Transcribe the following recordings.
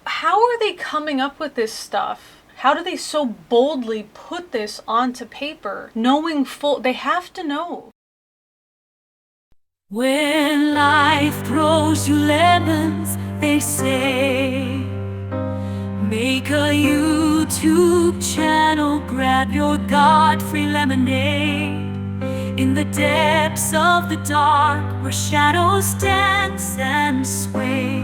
how are they coming up with this stuff? How do they so boldly put this onto paper, knowing they have to know. When life throws you lemons, they say, make a YouTube channel, grab your God-free lemonade. In the depths of the dark, where shadows dance and sway,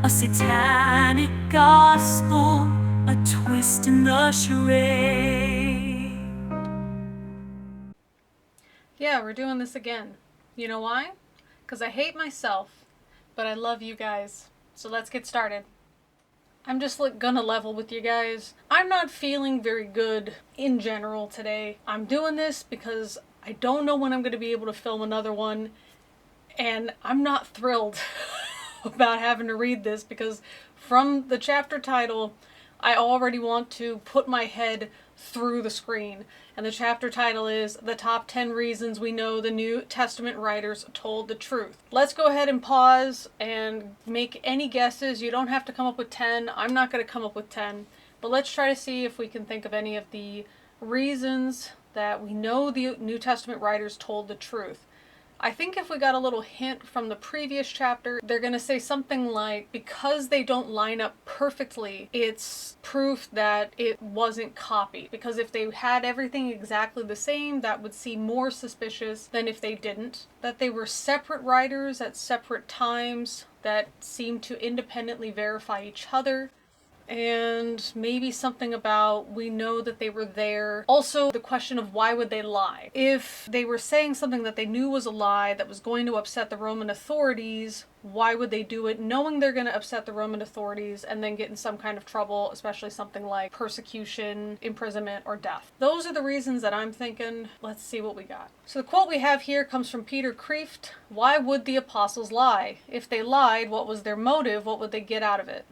a satanic gospel, a twist in the charade. Yeah, we're doing this again. You know why? Because I hate myself, but I love you guys. So let's get started. I'm just gonna level with you guys. I'm not feeling very good in general today. I'm doing this because I don't know when I'm gonna be able to film another one, and I'm not thrilled about having to read this because from the chapter title, I already want to put my head through the screen. And the chapter title is The Top 10 Reasons We Know the New Testament Writers Told the Truth. Let's go ahead and pause and make any guesses. You don't have to come up with 10. I'm not going to come up with 10. But let's try to see if we can think of any of the reasons that we know the New Testament writers told the truth. I think if we got a little hint from the previous chapter, they're going to say something like, because they don't line up perfectly, it's proof that it wasn't copied. Because if they had everything exactly the same, that would seem more suspicious than if they didn't. That they were separate writers at separate times that seemed to independently verify each other. And maybe something about we know that they were there. Also, the question of why would they lie? If they were saying something that they knew was a lie that was going to upset the Roman authorities, why would they do it knowing they're going to upset the Roman authorities and then get in some kind of trouble, especially something like persecution, imprisonment, or death? Those are the reasons that I'm thinking. Let's see what we got. So the quote we have here comes from Peter Kreeft. Why would the apostles lie? If they lied, what was their motive? What would they get out of it?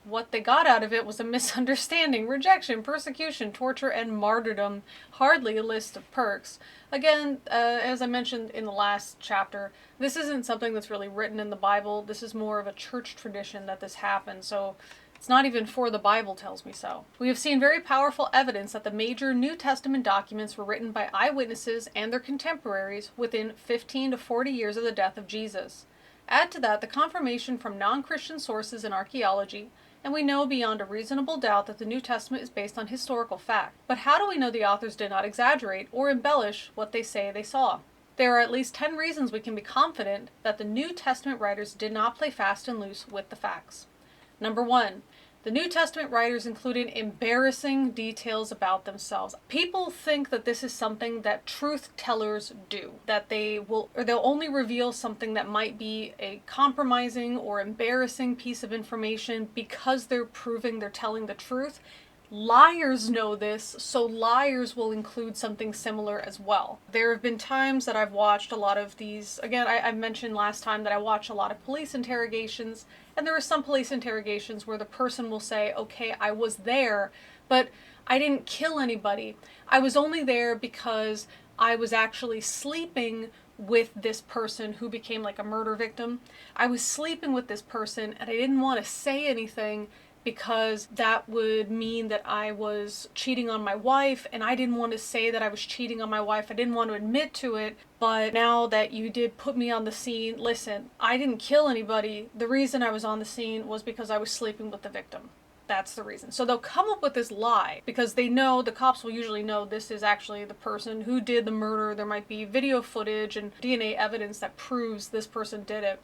What they got out of it was a misunderstanding, rejection, persecution, torture, and martyrdom. Hardly a list of perks. Again, as I mentioned in the last chapter, this isn't something that's really written in the Bible. This is more of a church tradition that this happened, so it's not even for the Bible tells me so. We have seen very powerful evidence that the major New Testament documents were written by eyewitnesses and their contemporaries within 15 to 40 years of the death of Jesus. Add to that the confirmation from non-Christian sources in archaeology, and we know beyond a reasonable doubt that the New Testament is based on historical fact. But how do we know the authors did not exaggerate or embellish what they say they saw? There are at least 10 reasons we can be confident that the New Testament writers did not play fast and loose with the facts. Number 1. The New Testament writers included embarrassing details about themselves. People think that this is something that truth tellers do, that they'll only reveal something that might be a compromising or embarrassing piece of information because they're proving they're telling the truth. Liars know this, so liars will include something similar as well. There have been times that I've watched a lot of these, again, I mentioned last time that I watch a lot of police interrogations, and there are some police interrogations where the person will say, okay, I was there, but I didn't kill anybody. I was only there because I was actually sleeping with this person who became like a murder victim. I was sleeping with this person and I didn't want to say anything because that would mean that I was cheating on my wife, and I didn't want to say that I was cheating on my wife. I didn't want to admit to it, but now that you did put me on the scene, listen, I didn't kill anybody. The reason I was on the scene was because I was sleeping with the victim. That's the reason. So they'll come up with this lie because they know, the cops will usually know this is actually the person who did the murder. There might be video footage and DNA evidence that proves this person did it,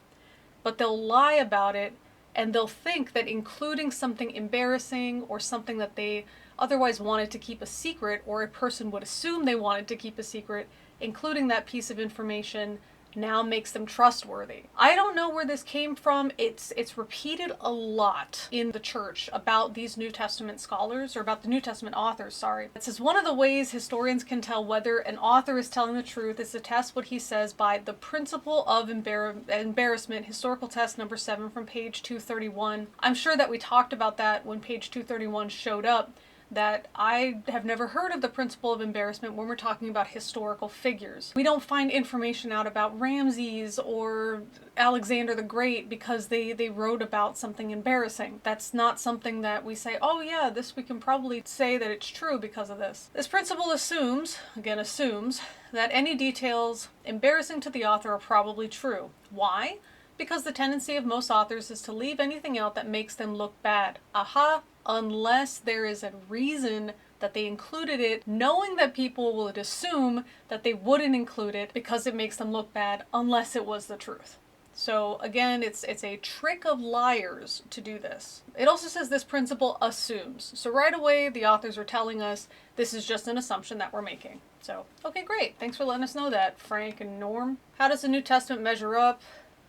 but they'll lie about it. And they'll think that including something embarrassing or something that they otherwise wanted to keep a secret, or a person would assume they wanted to keep a secret, including that piece of information now makes them trustworthy. I don't know where this came from. It's repeated a lot in the church about these New Testament scholars, or about the New Testament authors, sorry. It says one of the ways historians can tell whether an author is telling the truth is to test what he says by the principle of embarrassment, historical test number 7 from page 231. I'm sure that we talked about that when page 231 showed up. that I have never heard of the principle of embarrassment when we're talking about historical figures. We don't find information out about Ramses or Alexander the Great because they wrote about something embarrassing. That's not something that we say, oh yeah, this we can probably say that it's true because of this. This principle assumes, that any details embarrassing to the author are probably true. Why? Because the tendency of most authors is to leave anything out that makes them look bad. Aha! Unless there is a reason that they included it, knowing that people would assume that they wouldn't include it because it makes them look bad unless it was the truth. So again, it's a trick of liars to do this. It also says this principle assumes. So right away, the authors are telling us this is just an assumption that we're making. So, okay, great. Thanks for letting us know that, Frank and Norm. How does the New Testament measure up?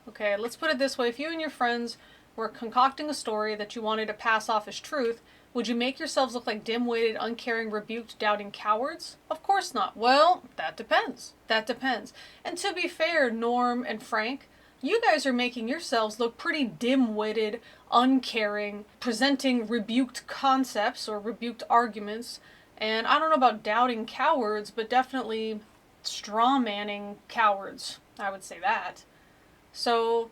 Okay, let's put it this way. If you and your friends were concocting a story that you wanted to pass off as truth, would you make yourselves look like dim-witted, uncaring, rebuked, doubting cowards? Of course not. Well, that depends. That depends. And to be fair, Norm and Frank, you guys are making yourselves look pretty dim-witted, uncaring, presenting rebuked concepts or rebuked arguments. And I don't know about doubting cowards, but definitely straw-manning cowards. I would say that. So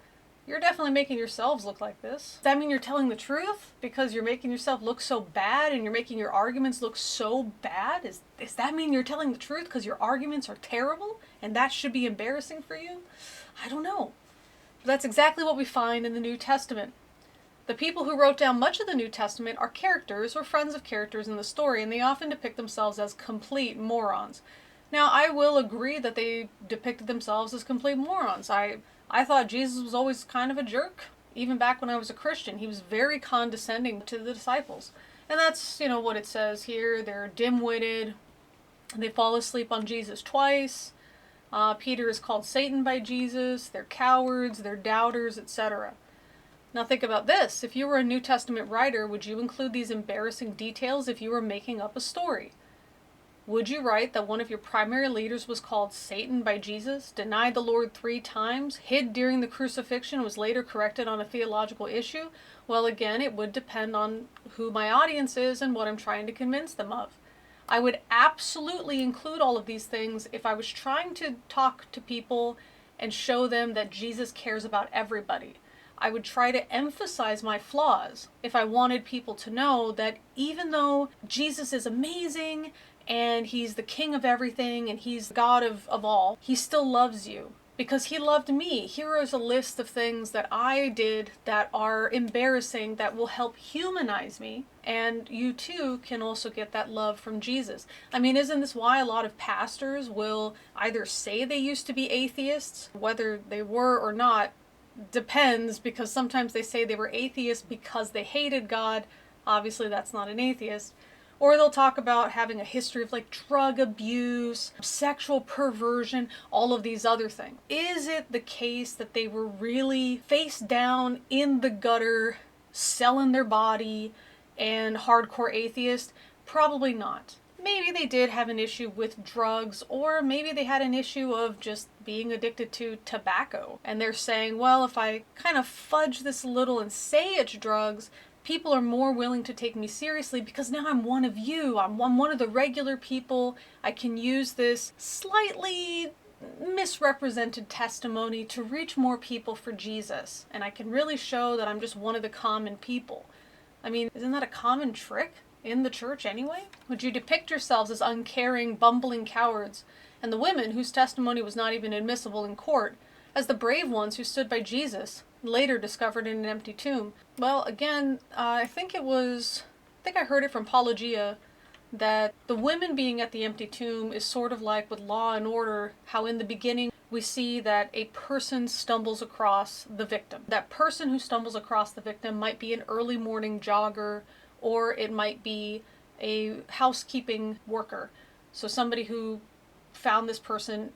you're definitely making yourselves look like this. Does that mean you're telling the truth because you're making yourself look so bad and you're making your arguments look so bad? Does that mean you're telling the truth because your arguments are terrible and that should be embarrassing for you? I don't know. But that's exactly what we find in the New Testament. The people who wrote down much of the New Testament are characters or friends of characters in the story, and they often depict themselves as complete morons. Now, I will agree that they depicted themselves as complete morons. I thought Jesus was always kind of a jerk. Even back when I was a Christian, he was very condescending to the disciples. And that's, what it says here. They're dim-witted. They fall asleep on Jesus twice. Peter is called Satan by Jesus. They're cowards. They're doubters, etc. Now think about this. If you were a New Testament writer, would you include these embarrassing details if you were making up a story? Would you write that one of your primary leaders was called Satan by Jesus, denied the Lord 3 times, hid during the crucifixion, was later corrected on a theological issue? Well, again, it would depend on who my audience is and what I'm trying to convince them of. I would absolutely include all of these things if I was trying to talk to people and show them that Jesus cares about everybody. I would try to emphasize my flaws if I wanted people to know that even though Jesus is amazing and he's the king of everything and he's God of all, he still loves you because he loved me. Here is a list of things that I did that are embarrassing that will help humanize me, and you too can also get that love from Jesus. I mean, isn't this why a lot of pastors will either say they used to be atheists, whether they were or not depends, because sometimes they say they were atheists because they hated God. Obviously that's not an atheist. Or they'll talk about having a history of drug abuse, sexual perversion, all of these other things. Is it the case that they were really face down in the gutter, selling their body, and hardcore atheist? Probably not. Maybe they did have an issue with drugs, or maybe they had an issue of just being addicted to tobacco. And they're saying, well, if I kind of fudge this a little and say it's drugs, people are more willing to take me seriously because now I'm one of you. I'm one of the regular people. I can use this slightly misrepresented testimony to reach more people for Jesus. And I can really show that I'm just one of the common people. I mean, isn't that a common trick in the church anyway? Would you depict yourselves as uncaring, bumbling cowards, and the women whose testimony was not even admissible in court as the brave ones who stood by Jesus, later discovered in an empty tomb? Well, again, I think I heard it from Apologia that the women being at the empty tomb is sort of like with Law and Order, how in the beginning we see that a person stumbles across the victim. That person who stumbles across the victim might be an early morning jogger, or it might be a housekeeping worker. So somebody who found this person,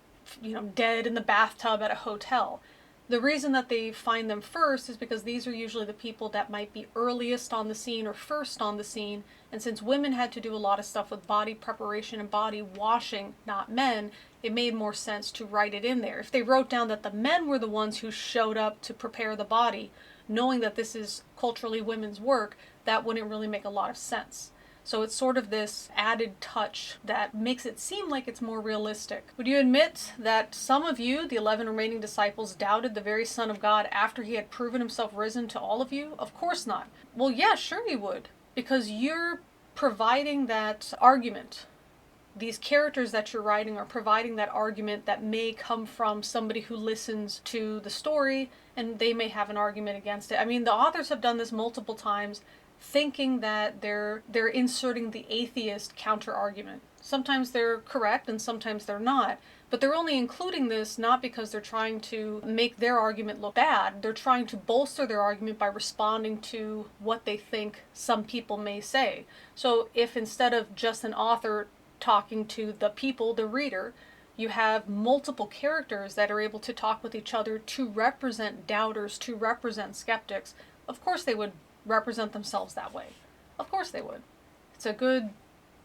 dead in the bathtub at a hotel. The reason that they find them first is because these are usually the people that might be earliest on the scene or first on the scene. And since women had to do a lot of stuff with body preparation and body washing, not men, it made more sense to write it in there. If they wrote down that the men were the ones who showed up to prepare the body, knowing that this is culturally women's work, that wouldn't really make a lot of sense. So it's sort of this added touch that makes it seem like it's more realistic. Would you admit that some of you, the 11 remaining disciples, doubted the very Son of God after he had proven himself risen to all of you? Of course not. Well, yeah, sure you would, because you're providing that argument. These characters that you're writing are providing that argument that may come from somebody who listens to the story, and they may have an argument against it. I mean, the authors have done this multiple times, thinking that they're inserting the atheist counter-argument. Sometimes they're correct and sometimes they're not, but they're only including this not because they're trying to make their argument look bad. They're trying to bolster their argument by responding to what they think some people may say. So if instead of just an author talking to the people, the reader, you have multiple characters that are able to talk with each other to represent doubters, to represent skeptics, of course they would represent themselves that way. Of course they would. It's a good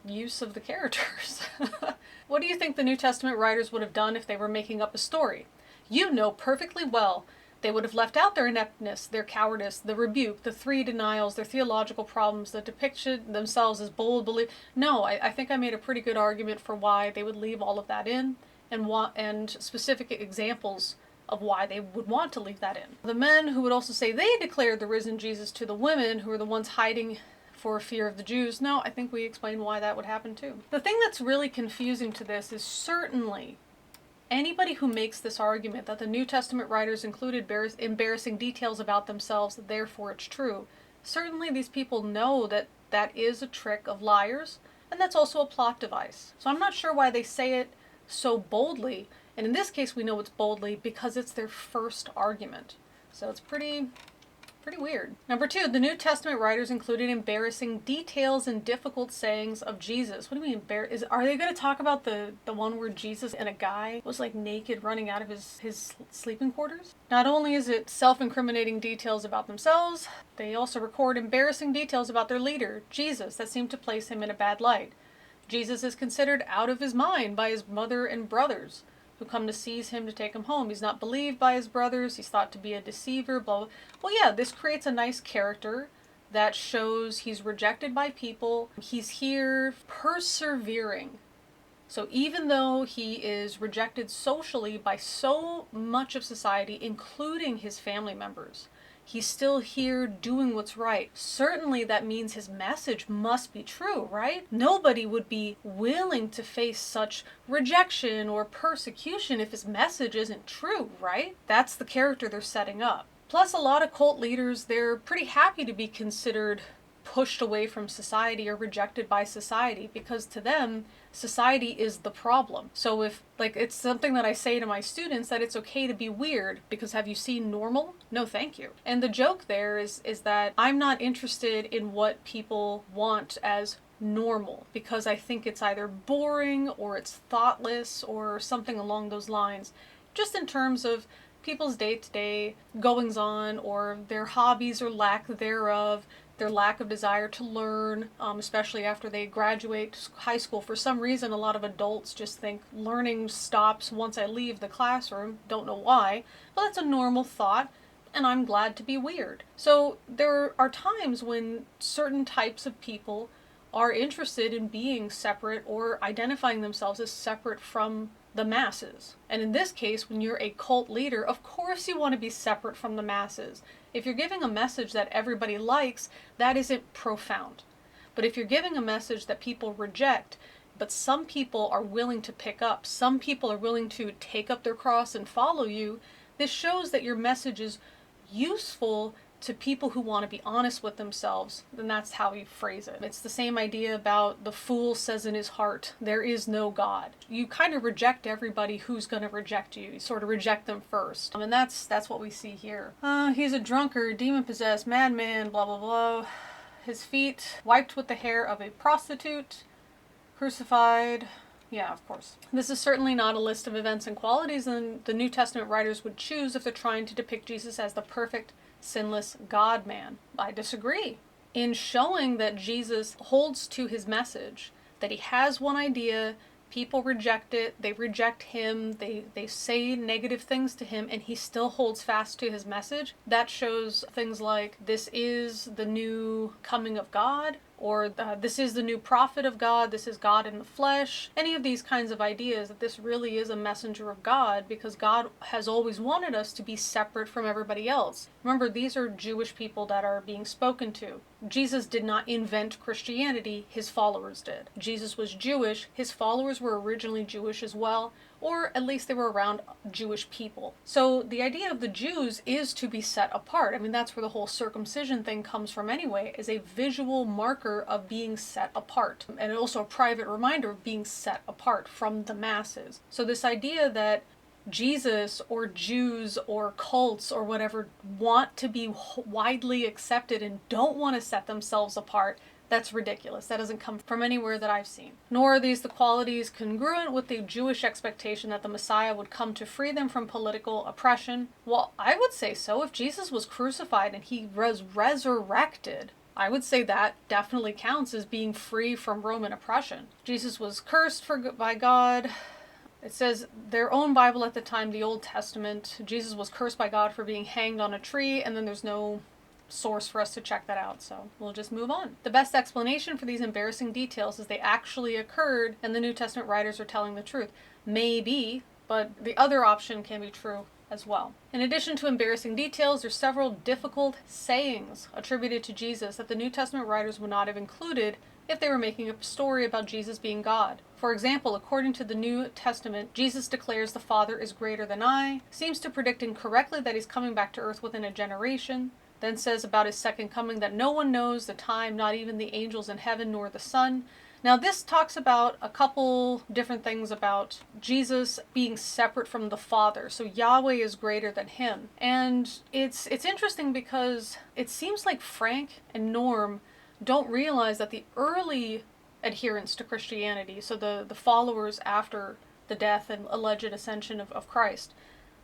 use of the characters. What do you think the New Testament writers would have done if they were making up a story? You know perfectly well they would have left out their ineptness, their cowardice, the rebuke, the 3 denials, their theological problems, the depiction themselves as bold belief. No, I think I made a pretty good argument for why they would leave all of that in, and specific examples of why they would want to leave that in. The men who would also say they declared the risen Jesus to the women who were the ones hiding for fear of the Jews. No, I think we explained why that would happen too. The thing that's really confusing to this is certainly anybody who makes this argument that the New Testament writers included embarrassing details about themselves, therefore it's true. Certainly these people know that that is a trick of liars, and that's also a plot device. So I'm not sure why they say it so boldly. And in this case, we know it's boldly because it's their first argument. So it's pretty weird. Number 2, the New Testament writers included embarrassing details and difficult sayings of Jesus. What do you mean are they going to talk about the one where Jesus and a guy was like naked running out of his sleeping quarters? Not only is it self-incriminating details about themselves, they also record embarrassing details about their leader, Jesus, that seem to place him in a bad light. Jesus is considered out of his mind by his mother and brothers, who come to seize him to take him home. He's not believed by his brothers. He's thought to be a deceiver, blah, blah. Well, yeah, this creates a nice character that shows he's rejected by people. He's here persevering. So even though he is rejected socially by so much of society, including his family members, he's still here doing what's right. Certainly that means his message must be true, right? Nobody would be willing to face such rejection or persecution if his message isn't true, right? That's the character they're setting up. Plus, a lot of cult leaders, they're pretty happy to be considered pushed away from society or rejected by society, because to them, society is the problem. So if, like, it's something that I say to my students, that it's okay to be weird, because have you seen Normal? No, thank you. And the joke there is that I'm not interested in what people want as normal, because I think it's either boring or it's thoughtless or something along those lines, just in terms of people's day-to-day goings-on or their hobbies or lack thereof, their lack of desire to learn, especially after they graduate high school. For some reason, a lot of adults just think learning stops once I leave the classroom. Don't know why, but that's a normal thought, and I'm glad to be weird. So there are times when certain types of people are interested in being separate or identifying themselves as separate from the masses. And in this case, when you're a cult leader, of course you want to be separate from the masses. If you're giving a message that everybody likes, that isn't profound. But if you're giving a message that people reject, but some people are willing to pick up, some people are willing to take up their cross and follow you, this shows that your message is useful to people who want to be honest with themselves, then that's how you phrase it. It's the same idea about the fool says in his heart, there is no God. You kind of reject everybody who's going to reject you. You sort of reject them first. And that's what we see here. He's a drunkard, demon-possessed, madman, blah, blah, blah. His feet wiped with the hair of a prostitute, crucified. Yeah, of course. This is certainly not a list of events and qualities that the New Testament writers would choose if they're trying to depict Jesus as the perfect, sinless God-man. I disagree. In showing that Jesus holds to his message, that he has one idea, people reject it, they reject him, they say negative things to him, and he still holds fast to his message, that shows things like this is the new coming of God, or this is the new prophet of God, this is God in the flesh, any of these kinds of ideas that this really is a messenger of God, because God has always wanted us to be separate from everybody else. Remember, these are Jewish people that are being spoken to. Jesus did not invent Christianity, his followers did. Jesus was Jewish, his followers were originally Jewish as well, or at least they were around Jewish people. So the idea of the Jews is to be set apart. I mean, that's where the whole circumcision thing comes from anyway, is a visual marker of being set apart, and also a private reminder of being set apart from the masses. So this idea that Jesus or Jews or cults or whatever want to be widely accepted and don't want to set themselves apart, that's ridiculous. That doesn't come from anywhere that I've seen. Nor are these the qualities congruent with the Jewish expectation that the Messiah would come to free them from political oppression. Well, I would say so. If Jesus was crucified and he was resurrected, I would say that definitely counts as being free from Roman oppression. Jesus was cursed by God. It says their own Bible at the time, the Old Testament, Jesus was cursed by God for being hanged on a tree, and then there's no source for us to check that out, so we'll just move on. The best explanation for these embarrassing details is they actually occurred and the New Testament writers are telling the truth. Maybe, but the other option can be true as well. In addition to embarrassing details, there's several difficult sayings attributed to Jesus that the New Testament writers would not have included if they were making a story about Jesus being God. For example, according to the New Testament, Jesus declares the Father is greater than I, seems to predict incorrectly that he's coming back to earth within a generation, then says about his second coming that no one knows the time, not even the angels in heaven nor the Son. Now this talks about a couple different things about Jesus being separate from the Father. So Yahweh is greater than him. And it's interesting because it seems like Frank and Norm don't realize that the early adherents to Christianity, so the followers after the death and alleged ascension of Christ,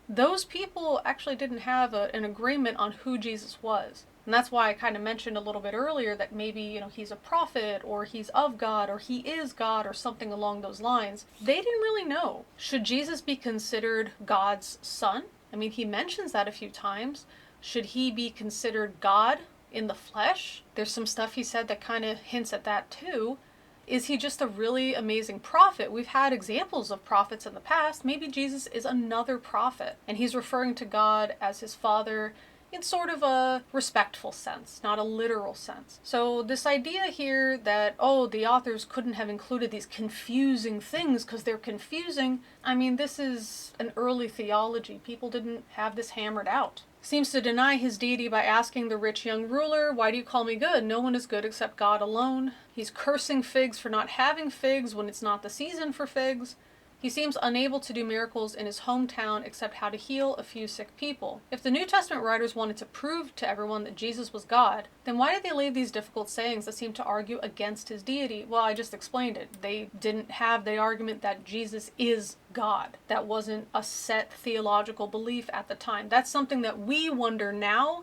those people actually didn't have an agreement on who Jesus was. And that's why I kind of mentioned a little bit earlier that maybe, he's a prophet, or he's of God, or he is God, or something along those lines. They didn't really know. Should Jesus be considered God's son? I mean, he mentions that a few times. Should he be considered God in the flesh? There's some stuff he said that kind of hints at that too. Is he just a really amazing prophet? We've had examples of prophets in the past. Maybe Jesus is another prophet, and he's referring to God as his Father in sort of a respectful sense, not a literal sense. So this idea here that, the authors couldn't have included these confusing things because they're confusing, I mean, this is an early theology. People didn't have this hammered out. Seems to deny his deity by asking the rich young ruler, "Why do you call me good? No one is good except God alone." He's cursing figs for not having figs when it's not the season for figs. He seems unable to do miracles in his hometown except how to heal a few sick people. If the New Testament writers wanted to prove to everyone that Jesus was God, then why did they leave these difficult sayings that seem to argue against his deity? Well, I just explained it. They didn't have the argument that Jesus is God. That wasn't a set theological belief at the time. That's something that we wonder now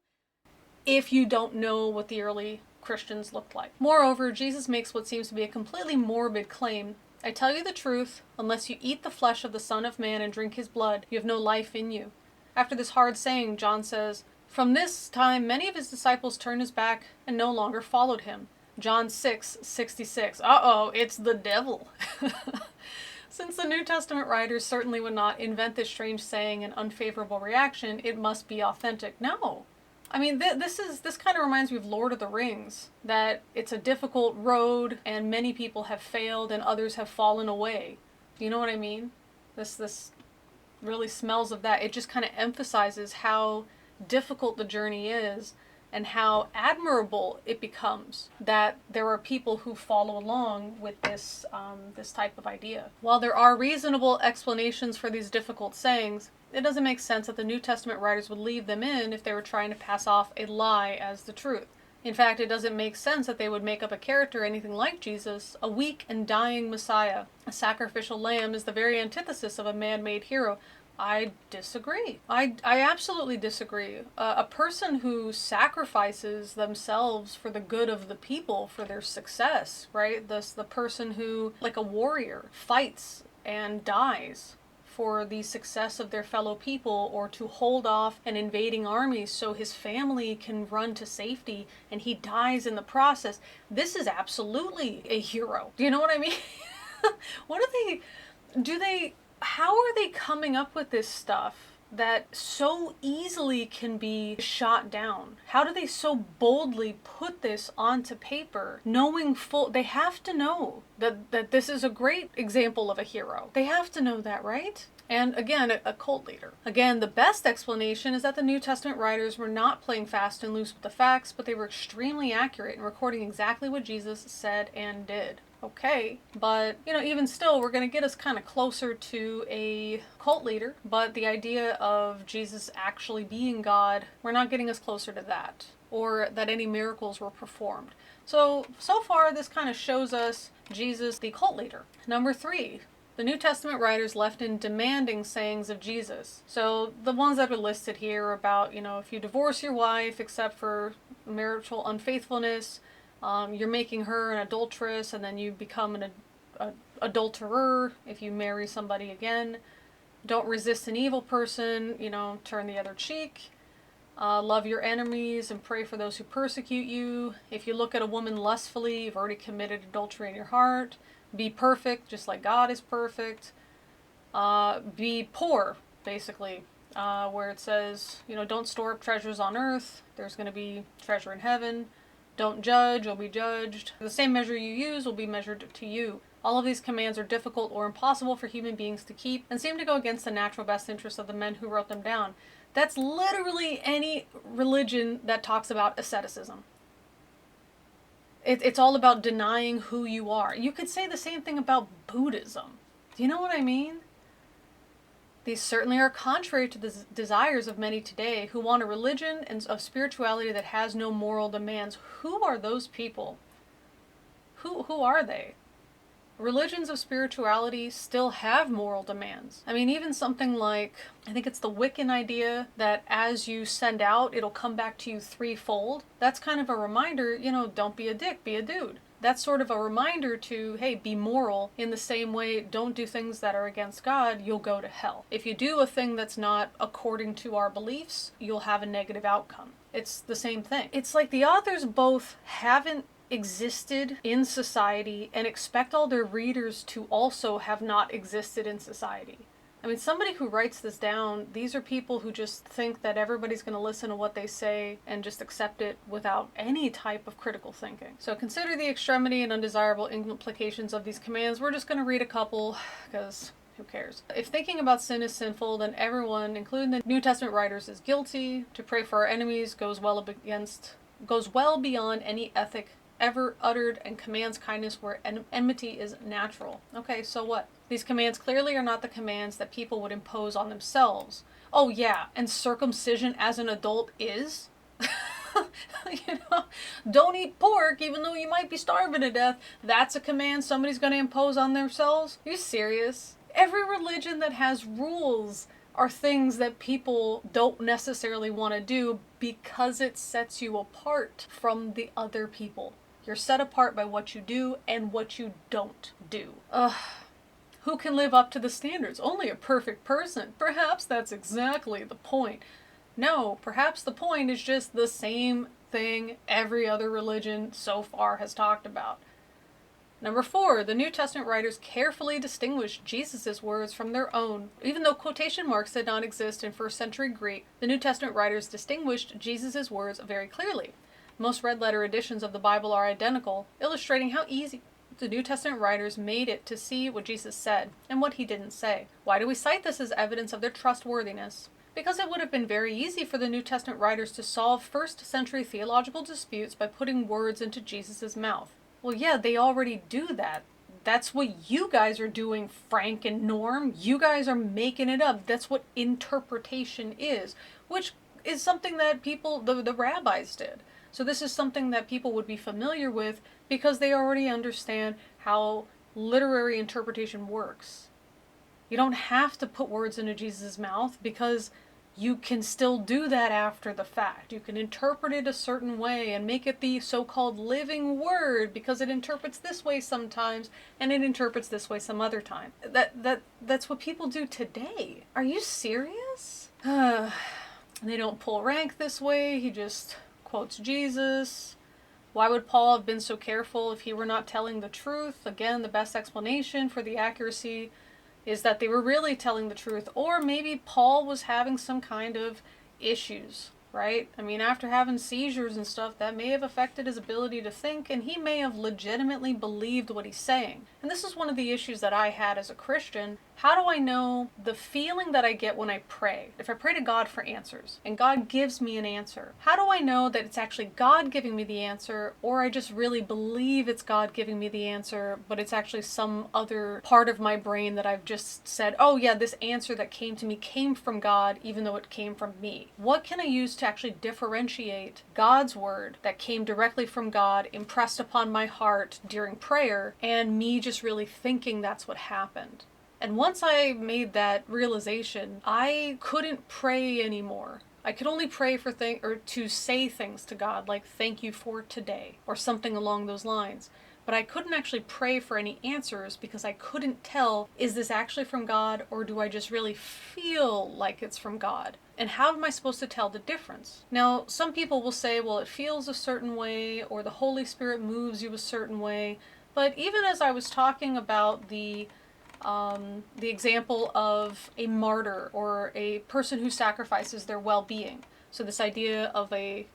if you don't know what the early Christians looked like. Moreover, Jesus makes what seems to be a completely morbid claim. I tell you the truth, unless you eat the flesh of the Son of Man and drink his blood, you have no life in you. After this hard saying, John says, "From this time many of his disciples turned his back and no longer followed him." John 6:66. It's the devil. Since the New Testament writers certainly would not invent this strange saying and unfavorable reaction, it must be authentic. No. I mean, this kind of reminds me of Lord of the Rings, that it's a difficult road and many people have failed and others have fallen away. You know what I mean? This really smells of that. It just kind of emphasizes how difficult the journey is and how admirable it becomes that there are people who follow along with this type of idea. While there are reasonable explanations for these difficult sayings, it doesn't make sense that the New Testament writers would leave them in if they were trying to pass off a lie as the truth. In fact, it doesn't make sense that they would make up a character anything like Jesus, a weak and dying Messiah. A sacrificial lamb is the very antithesis of a man-made hero. I disagree. I absolutely disagree. A person who sacrifices themselves for the good of the people, for their success, right? The person who, like a warrior, fights and dies for the success of their fellow people or to hold off an invading army so his family can run to safety and he dies in the process. This is absolutely a hero. Do you know what I mean? What how are they coming up with this stuff that so easily can be shot down? How do they so boldly put this onto paper, knowing they have to know that this is a great example of a hero. They have to know that, right? And again, a cult leader. Again, the best explanation is that the New Testament writers were not playing fast and loose with the facts, but they were extremely accurate in recording exactly what Jesus said and did. Okay, but even still, we're going to get us kind of closer to a cult leader, but the idea of Jesus actually being God, we're not getting us closer to that, or that any miracles were performed. So far this kind of shows us Jesus, the cult leader. Number 3, the New Testament writers left in demanding sayings of Jesus. So the ones that are listed here are about, if you divorce your wife except for marital unfaithfulness, you're making her an adulteress, and then you become an adulterer if you marry somebody again. Don't resist an evil person, turn the other cheek. Love your enemies and pray for those who persecute you. If you look at a woman lustfully, you've already committed adultery in your heart. Be perfect, just like God is perfect. Be poor, basically, where it says, don't store up treasures on earth. There's going to be treasure in heaven. Don't judge, you'll be judged. The same measure you use will be measured to you. All of these commands are difficult or impossible for human beings to keep and seem to go against the natural best interests of the men who wrote them down. That's literally any religion that talks about asceticism. It's all about denying who you are. You could say the same thing about Buddhism. Do you know what I mean? These certainly are contrary to the desires of many today who want a religion of spirituality that has no moral demands. Who are those people? Who are they? Religions of spirituality still have moral demands. I mean, even something like, I think it's the Wiccan idea that as you send out, it'll come back to you threefold. That's kind of a reminder, don't be a dick, be a dude. That's sort of a reminder to, hey, be moral in the same way, don't do things that are against God, you'll go to hell. If you do a thing that's not according to our beliefs, you'll have a negative outcome. It's the same thing. It's like the authors both haven't existed in society and expect all their readers to also have not existed in society. I mean, somebody who writes this down, these are people who just think that everybody's going to listen to what they say and just accept it without any type of critical thinking. So consider the extremity and undesirable implications of these commands. We're just going to read a couple because who cares? If thinking about sin is sinful, then everyone, including the New Testament writers, is guilty. To pray for our enemies goes well beyond any ethic ever uttered and commands kindness where enmity is natural. Okay, so what? These commands clearly are not the commands that people would impose on themselves. Oh yeah, and circumcision as an adult is? Don't eat pork even though you might be starving to death. That's a command somebody's going to impose on themselves? Are you serious? Every religion that has rules are things that people don't necessarily want to do because it sets you apart from the other people. You're set apart by what you do and what you don't do. Who can live up to the standards? Only a perfect person. Perhaps that's exactly the point. No, perhaps the point is just the same thing every other religion so far has talked about. Number 4, the New Testament writers carefully distinguished Jesus' words from their own. Even though quotation marks did not exist in first century Greek, the New Testament writers distinguished Jesus' words very clearly. Most red letter editions of the Bible are identical, illustrating how easy the New Testament writers made it to see what Jesus said and what he didn't say. Why do we cite this as evidence of their trustworthiness? Because it would have been very easy for the New Testament writers to solve first century theological disputes by putting words into Jesus' mouth. Well, yeah, they already do that. That's what you guys are doing, Frank and Norm. You guys are making it up. That's what interpretation is, which is something that the rabbis did. So this is something that people would be familiar with because they already understand how literary interpretation works. You don't have to put words into Jesus' mouth because you can still do that after the fact. You can interpret it a certain way and make it the so-called living word because it interprets this way sometimes and it interprets this way some other time. That's what people do today. Are you serious? They don't pull rank this way. He just quotes Jesus. Why would Paul have been so careful if he were not telling the truth? Again, the best explanation for the accuracy is that they were really telling the truth, or maybe Paul was having some kind of issues, right? I mean, after having seizures and stuff, that may have affected his ability to think, and he may have legitimately believed what he's saying. And this is one of the issues that I had as a Christian. How do I know the feeling that I get when I pray? If I pray to God for answers, and God gives me an answer, how do I know that it's actually God giving me the answer, or I just really believe it's God giving me the answer, but it's actually some other part of my brain that I've just said, oh yeah, this answer that came to me came from God, even though it came from me? What can I use to actually differentiate God's word that came directly from God, impressed upon my heart during prayer, and me just really thinking that's what happened? And once I made that realization, I couldn't pray anymore. I could only pray for or to say things to God, like thank you for today, or something along those lines. But I couldn't actually pray for any answers because I couldn't tell, is this actually from God, or do I just really feel like it's from God? And how am I supposed to tell the difference? Now, some people will say, well, it feels a certain way, or the Holy Spirit moves you a certain way. But even as I was talking about the example of a martyr or a person who sacrifices their well-being. So this idea of a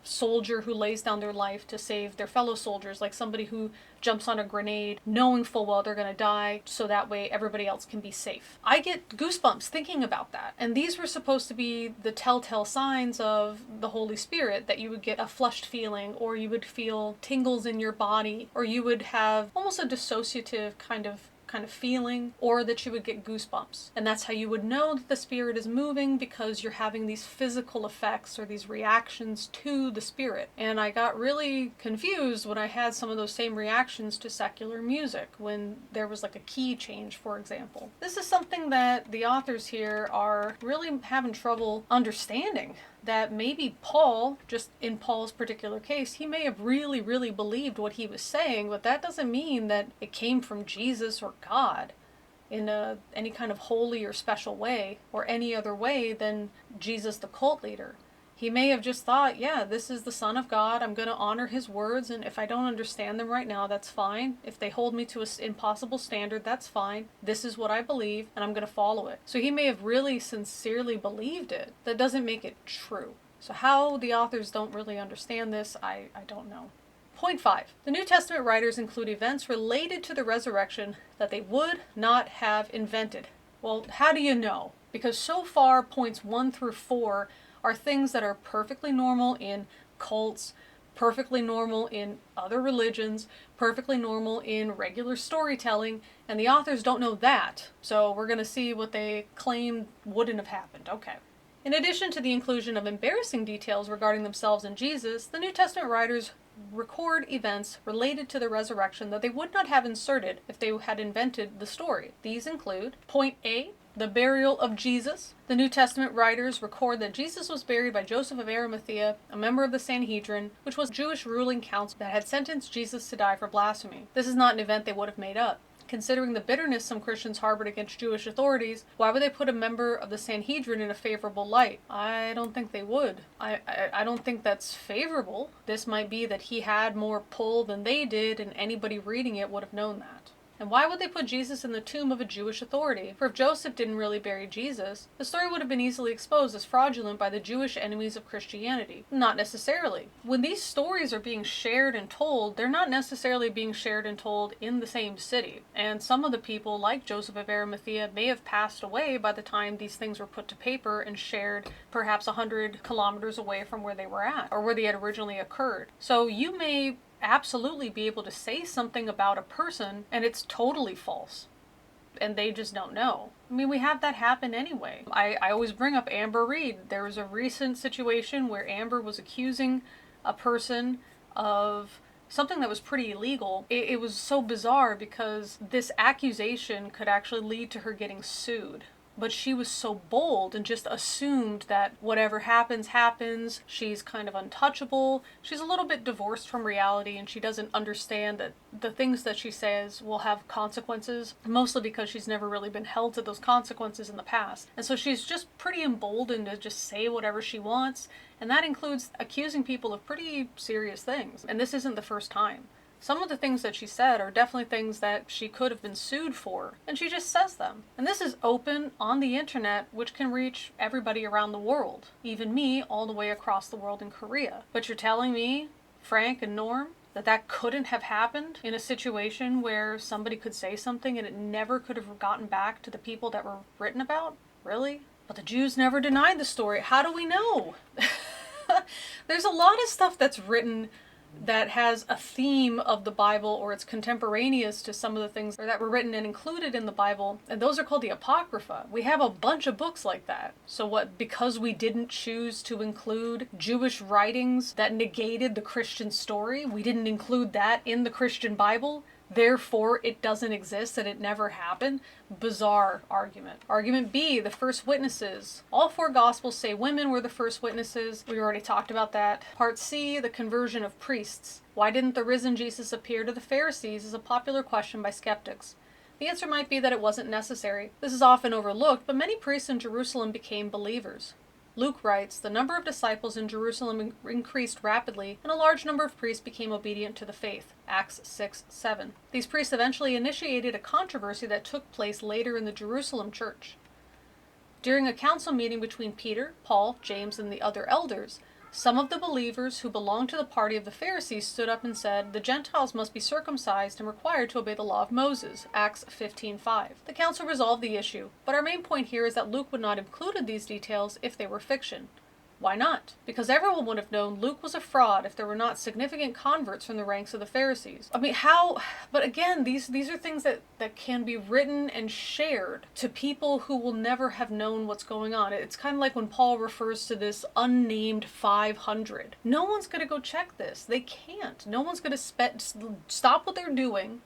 soldier who lays down their life to save their fellow soldiers, like somebody who jumps on a grenade knowing full well they're going to die so that way everybody else can be safe. I get goosebumps thinking about that. And these were supposed to be the telltale signs of the Holy Spirit, that you would get a flushed feeling, or you would feel tingles in your body, or you would have almost a dissociative kind of feeling, or that you would get goosebumps. And that's how you would know that the Spirit is moving, because you're having these physical effects or these reactions to the Spirit. And I got really confused when I had some of those same reactions to secular music, when there was like a key change, for example. This is something that the authors here are really having trouble understanding. That maybe Paul, just in Paul's particular case, he may have really, really believed what he was saying, but that doesn't mean that it came from Jesus or God in any kind of holy or special way, or any other way than Jesus the cult leader. He may have just thought, yeah, this is the Son of God, I'm going to honor his words, and if I don't understand them right now, that's fine. If they hold me to an impossible standard, that's fine. This is what I believe, and I'm going to follow it. So he may have really sincerely believed it. That doesn't make it true. So how the authors don't really understand this, I don't know. Point 5. The New Testament writers include events related to the resurrection that they would not have invented. Well, how do you know? Because so far, points 1 through 4 are things that are perfectly normal in cults, perfectly normal in other religions, perfectly normal in regular storytelling, and the authors don't know that. So we're going to see what they claim wouldn't have happened. Okay. In addition to the inclusion of embarrassing details regarding themselves and Jesus, the New Testament writers record events related to the resurrection that they would not have inserted if they had invented the story. These include, point A, the burial of Jesus. The New Testament writers record that Jesus was buried by Joseph of Arimathea, a member of the Sanhedrin, which was a Jewish ruling council that had sentenced Jesus to die for blasphemy. This is not an event they would have made up. Considering the bitterness some Christians harbored against Jewish authorities, why would they put a member of the Sanhedrin in a favorable light? I don't think they would. I don't think that's favorable. This might be that he had more pull than they did, and anybody reading it would have known that. And why would they put Jesus in the tomb of a Jewish authority? For if Joseph didn't really bury Jesus, the story would have been easily exposed as fraudulent by the Jewish enemies of Christianity. Not necessarily. When these stories are being shared and told, they're not necessarily being shared and told in the same city. And some of the people, like Joseph of Arimathea, may have passed away by the time these things were put to paper and shared perhaps 100 kilometers away from where they were at, or where they had originally occurred. So you may absolutely be able to say something about a person and it's totally false and they just don't know. I mean, we have that happen anyway. I always bring up Amber Reed. There was a recent situation where Amber was accusing a person of something that was pretty illegal. It was so bizarre because this accusation could actually lead to her getting sued. but she was so bold and just assumed that whatever happens, happens. She's kind of untouchable. She's a little bit divorced from reality, and she doesn't understand that the things that she says will have consequences, mostly because she's never really been held to those consequences in the past. And so she's just pretty emboldened to just say whatever she wants, and that includes accusing people of pretty serious things. And this isn't the first time. Some of the things that she said are definitely things that she could have been sued for, and she just says them. And this is open on the internet, which can reach everybody around the world, even me all the way across the world in Korea. But you're telling me, Frank and Norm, that couldn't have happened in a situation where somebody could say something and it never could have gotten back to the people that were written about? Really? But the Jews never denied the story. How do we know? There's a lot of stuff that's written that has a theme of the Bible, or it's contemporaneous to some of the things that were written and included in the Bible, and those are called the Apocrypha. We have a bunch of books like that. So what, because we didn't choose to include Jewish writings that negated the Christian story, we didn't include that in the Christian Bible, therefore it doesn't exist and it never happened? Bizarre argument. Argument B, the first witnesses. All four Gospels say women were the first witnesses. We already talked about that. Part C, the conversion of priests. Why didn't the risen Jesus appear to the Pharisees is a popular question by skeptics. The answer might be that it wasn't necessary. This is often overlooked, but many priests in Jerusalem became believers. Luke writes, the number of disciples in Jerusalem increased rapidly, and a large number of priests became obedient to the faith. Acts 6:7. These priests eventually initiated a controversy that took place later in the Jerusalem church. During a council meeting between Peter, Paul, James, and the other elders, some of the believers who belonged to the party of the Pharisees stood up and said, the Gentiles must be circumcised and required to obey the law of Moses, Acts 15:5. The council resolved the issue, but our main point here is that Luke would not have included these details if they were fiction. Why not? Because everyone would have known Luke was a fraud if there were not significant converts from the ranks of the Pharisees. I mean, how? But again, these are things that can be written and shared to people who will never have known what's going on. It's kind of like when Paul refers to this unnamed 500. No one's going to go check this. They can't. No one's going to stop what they're doing,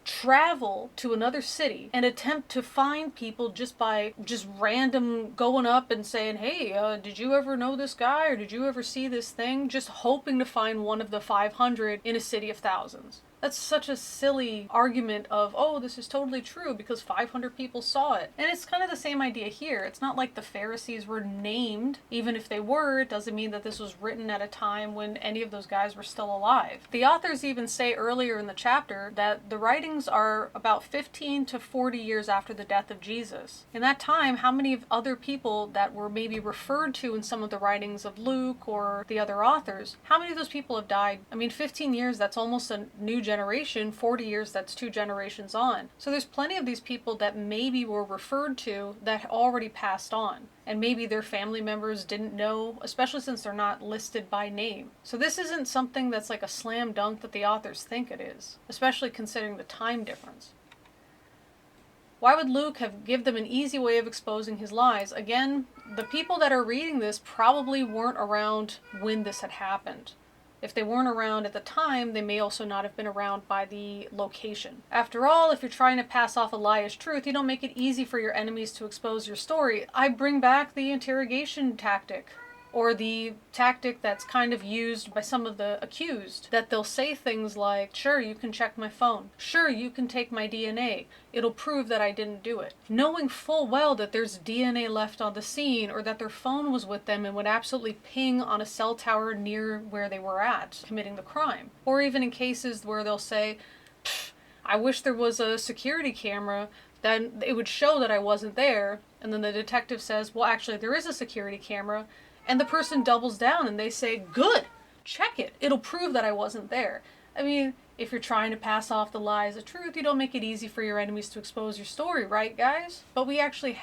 travel to another city, and attempt to find people just by random going up and saying, hey, did you ever know this guy, or did you ever see this thing? Just hoping to find one of the 500 in a city of thousands. That's such a silly argument of, oh, this is totally true because 500 people saw it. And it's kind of the same idea here. It's not like the Pharisees were named. Even if they were, it doesn't mean that this was written at a time when any of those guys were still alive. The authors even say earlier in the chapter that the writings are about 15 to 40 years after the death of Jesus. In that time, how many of other people that were maybe referred to in some of the writings of Luke or the other authors, how many of those people have died? I mean, 15 years, that's almost a new generation. 40 years, that's 2 generations on. So there's plenty of these people that maybe were referred to that already passed on. And maybe their family members didn't know, especially since they're not listed by name. So this isn't something that's like a slam dunk that the authors think it is, especially considering the time difference. Why would Luke give them an easy way of exposing his lies? Again, the people that are reading this probably weren't around when this had happened. If they weren't around at the time, they may also not have been around by the location. After all, if you're trying to pass off a lie as truth, you don't make it easy for your enemies to expose your story. I bring back the interrogation tactic, or the tactic that's kind of used by some of the accused, that they'll say things like, sure, you can check my phone. Sure, you can take my DNA. It'll prove that I didn't do it. Knowing full well that there's DNA left on the scene, or that their phone was with them and would absolutely ping on a cell tower near where they were at, committing the crime. Or even in cases where they'll say, I wish there was a security camera, then it would show that I wasn't there. And then the detective says, well, actually, there is a security camera. And the person doubles down and they say, good, check it. It'll prove that I wasn't there. I mean, if you're trying to pass off the lie as a truth, you don't make it easy for your enemies to expose your story, right, guys? But we actually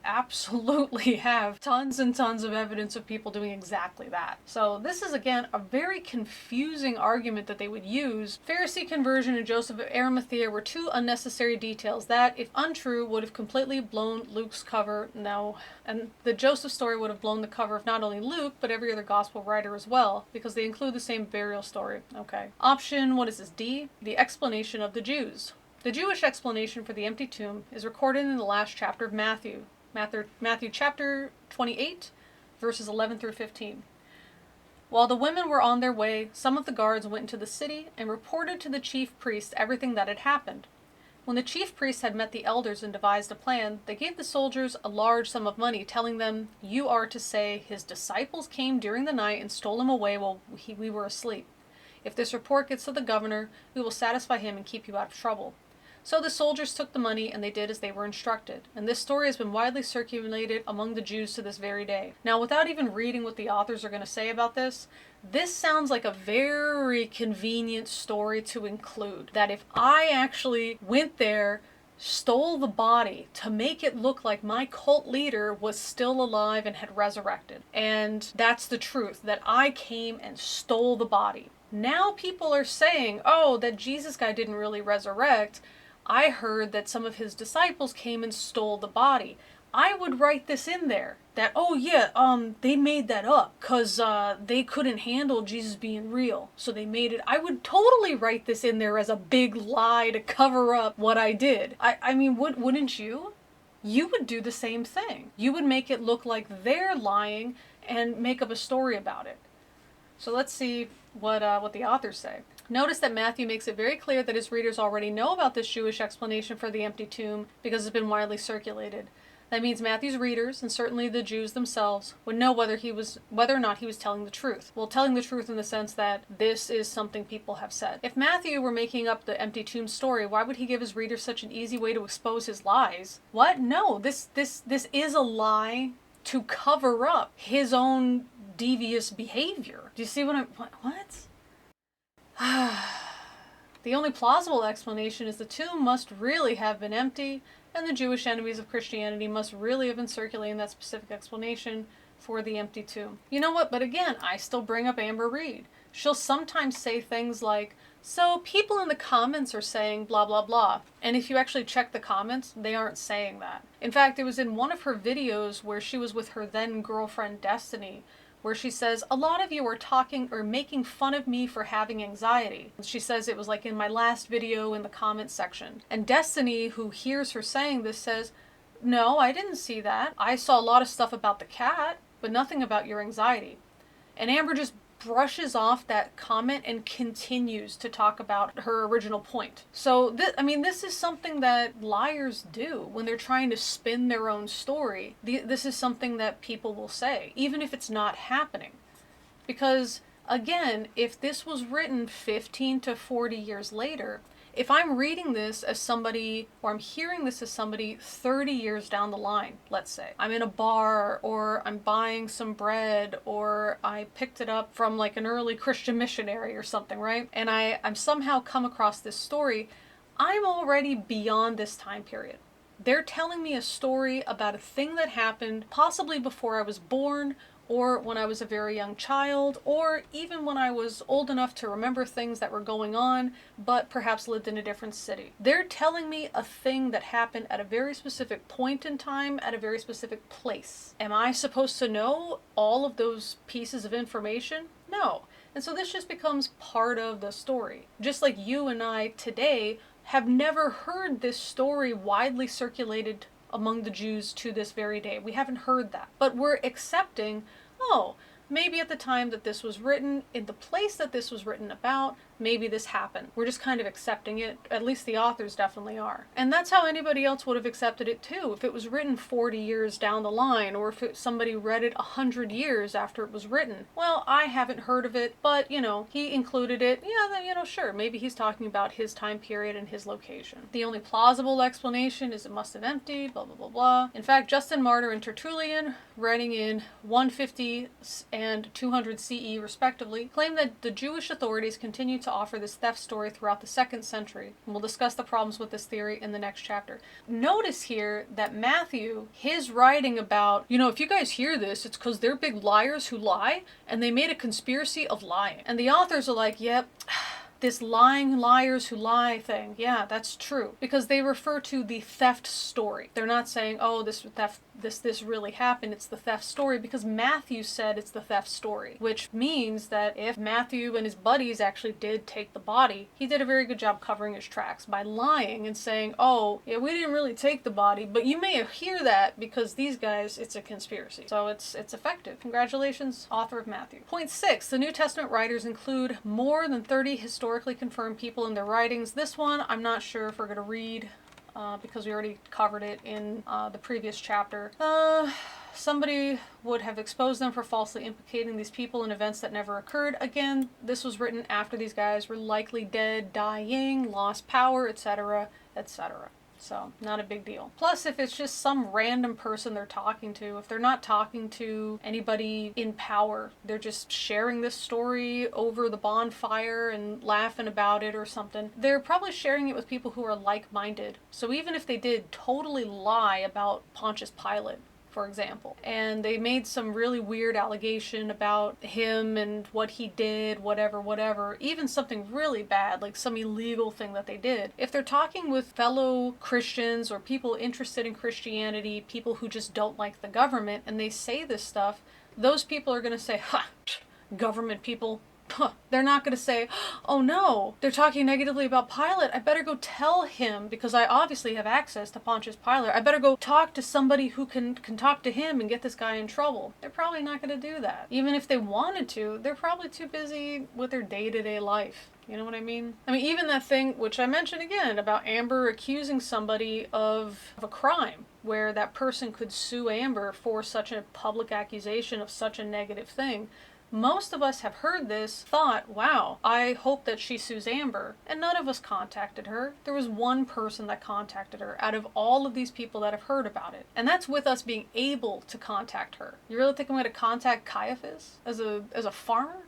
absolutely have tons and tons of evidence of people doing exactly that. So this is, again, a very confusing argument that they would use. Pharisee conversion and Joseph of Arimathea were 2 unnecessary details that, if untrue, would have completely blown Luke's cover. No. And the Joseph story would have blown the cover of not only Luke, but every other gospel writer as well, because they include the same burial story. Okay. Option, what is this, D? The explanation of the Jews. The Jewish explanation for the empty tomb is recorded in the last chapter of Matthew. Matthew chapter 28, verses 11 through 15. While the women were on their way, some of the guards went into the city and reported to the chief priests everything that had happened. When the chief priests had met the elders and devised a plan, they gave the soldiers a large sum of money, telling them, "You are to say, 'His disciples came during the night and stole him away while we were asleep.' If this report gets to the governor, we will satisfy him and keep you out of trouble." So the soldiers took the money, and they did as they were instructed. And this story has been widely circulated among the Jews to this very day. Now, without even reading what the authors are going to say about this sounds like a very convenient story to include. That if I actually went there, stole the body to make it look like my cult leader was still alive and had resurrected. And that's the truth, that I came and stole the body. Now people are saying, oh, that Jesus guy didn't really resurrect. I heard that some of his disciples came and stole the body. I would write this in there, that, oh yeah, they made that up, because they couldn't handle Jesus being real, so they made it. I would totally write this in there as a big lie to cover up what I did. I mean, wouldn't you? You would do the same thing. You would make it look like they're lying and make up a story about it. So let's see what the authors say. Notice that Matthew makes it very clear that his readers already know about this Jewish explanation for the empty tomb because it's been widely circulated. That means Matthew's readers, and certainly the Jews themselves, would know whether or not he was telling the truth. Well, telling the truth in the sense that this is something people have said. If Matthew were making up the empty tomb story, why would he give his readers such an easy way to expose his lies? What? No, this is a lie to cover up his own devious behavior. Do you see what what? The only plausible explanation is the tomb must really have been empty, and the Jewish enemies of Christianity must really have been circulating that specific explanation for the empty tomb. You know what? But again, I still bring up Amber Reed. She'll sometimes say things like, so people in the comments are saying blah blah blah. And if you actually check the comments, they aren't saying that. In fact, it was in one of her videos where she was with her then girlfriend Destiny, where she says, a lot of you are talking or making fun of me for having anxiety. She says it was like in my last video in the comments section. And Destiny, who hears her saying this, says, no, I didn't see that. I saw a lot of stuff about the cat, but nothing about your anxiety. And Amber just brushes off that comment and continues to talk about her original point. So, this is something that liars do when they're trying to spin their own story. This is something that people will say, even if it's not happening. Because, again, if this was written 15 to 40 years later, if I'm reading this as somebody, or I'm hearing this as somebody 30 years down the line, let's say, I'm in a bar, or I'm buying some bread, or I picked it up from like an early Christian missionary or something, right? And I'm somehow come across this story, I'm already beyond this time period. They're telling me a story about a thing that happened possibly before I was born, or when I was a very young child, or even when I was old enough to remember things that were going on, but perhaps lived in a different city. They're telling me a thing that happened at a very specific point in time, at a very specific place. Am I supposed to know all of those pieces of information? No. And so this just becomes part of the story. Just like you and I today have never heard this story widely circulated among the Jews to this very day. We haven't heard that. But we're accepting, oh, maybe at the time that this was written, in the place that this was written about, maybe this happened. We're just kind of accepting it. At least the authors definitely are. And that's how anybody else would have accepted it too. If it was written 40 years down the line, or if somebody read it 100 years after it was written. Well, I haven't heard of it, but, he included it. Yeah, sure, maybe he's talking about his time period and his location. The only plausible explanation is it must have emptied, blah, blah, blah, blah. In fact, Justin Martyr and Tertullian, writing in 150 and 200 CE respectively, claim that the Jewish authorities continued to offer this theft story throughout the 2nd century. And we'll discuss the problems with this theory in the next chapter. Notice here that Matthew, his writing about, if you guys hear this, it's because they're big liars who lie, and they made a conspiracy of lying. And the authors are like, yep, this lying liars who lie thing, yeah, that's true. Because they refer to the theft story. They're not saying, oh, this theft this really happened, it's the theft story, because Matthew said it's the theft story, which means that if Matthew and his buddies actually did take the body, he did a very good job covering his tracks by lying and saying, oh, yeah, we didn't really take the body, but you may hear that because these guys, it's a conspiracy. So it's effective. Congratulations, author of Matthew. Point 6, the New Testament writers include more than 30 historically confirmed people in their writings. This one, I'm not sure if we're going to read, because we already covered it in the previous chapter. Somebody would have exposed them for falsely implicating these people in events that never occurred. Again, this was written after these guys were likely dead, dying, lost power, etc., etc. So, not a big deal. Plus, if it's just some random person they're talking to, if they're not talking to anybody in power, they're just sharing this story over the bonfire and laughing about it or something, they're probably sharing it with people who are like-minded. So even if they did totally lie about Pontius Pilate, for example, and they made some really weird allegation about him and what he did, whatever, even something really bad, like some illegal thing that they did. If they're talking with fellow Christians or people interested in Christianity, people who just don't like the government, and they say this stuff, those people are going to say, ha, government people. They're not going to say, oh no, they're talking negatively about Pilate. I better go tell him, because I obviously have access to Pontius Pilate. I better go talk to somebody who can talk to him and get this guy in trouble. They're probably not going to do that. Even if they wanted to, they're probably too busy with their day-to-day life. You know what I mean? I mean, even that thing, which I mentioned again, about Amber accusing somebody of a crime, where that person could sue Amber for such a public accusation of such a negative thing. Most of us have heard this, thought, wow, I hope that she sues Amber. And none of us contacted her. There was one person that contacted her out of all of these people that have heard about it. And that's with us being able to contact her. You really think I'm going to contact Caiaphas as a farmer?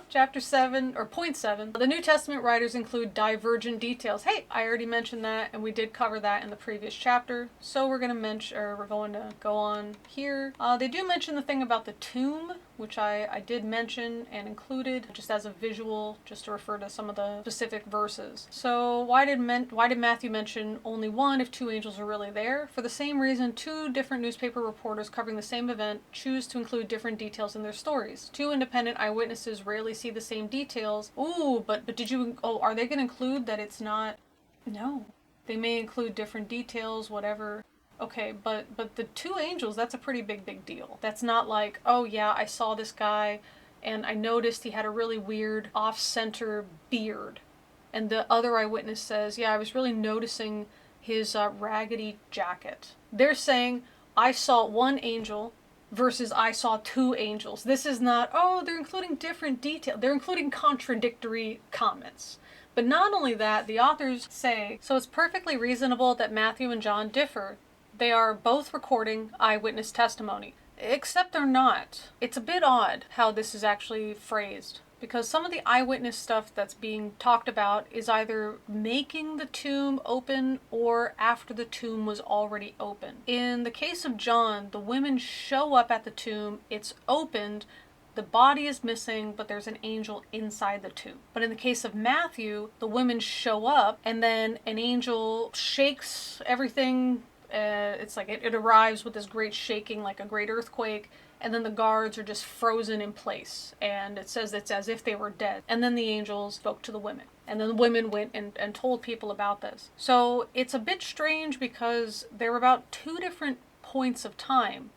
Chapter 7, or point 7, the New Testament writers include divergent details. Hey, I already mentioned that, and we did cover that in the previous chapter. So we're going to go on here. They do mention the thing about the tomb, which I did mention and included just as a visual, just to refer to some of the specific verses. So why did Matthew mention only one if two angels are really there? For the same reason, two different newspaper reporters covering the same event choose to include different details in their stories. Two independent eyewitnesses rarely see the same details. Ooh, but are they going to include that it's not? No. They may include different details, whatever. Okay, but the two angels, that's a pretty big deal. That's not like, oh yeah, I saw this guy and I noticed he had a really weird off-center beard. And the other eyewitness says, yeah, I was really noticing his raggedy jacket. They're saying, I saw one angel versus I saw two angels. This is not, oh, they're including different details. They're including contradictory comments. But not only that, the authors say, so it's perfectly reasonable that Matthew and John differ. They are both recording eyewitness testimony. Except they're not. It's a bit odd how this is actually phrased, because some of the eyewitness stuff that's being talked about is either making the tomb open or after the tomb was already open. In the case of John, the women show up at the tomb, it's opened, the body is missing, but there's an angel inside the tomb. But in the case of Matthew, the women show up and then an angel shakes everything. It's like it arrives with this great shaking, like a great earthquake, and then the guards are just frozen in place. And it says it's as if they were dead. And then the angels spoke to the women. And then the women went and told people about this. So it's a bit strange because there were about two different points of time.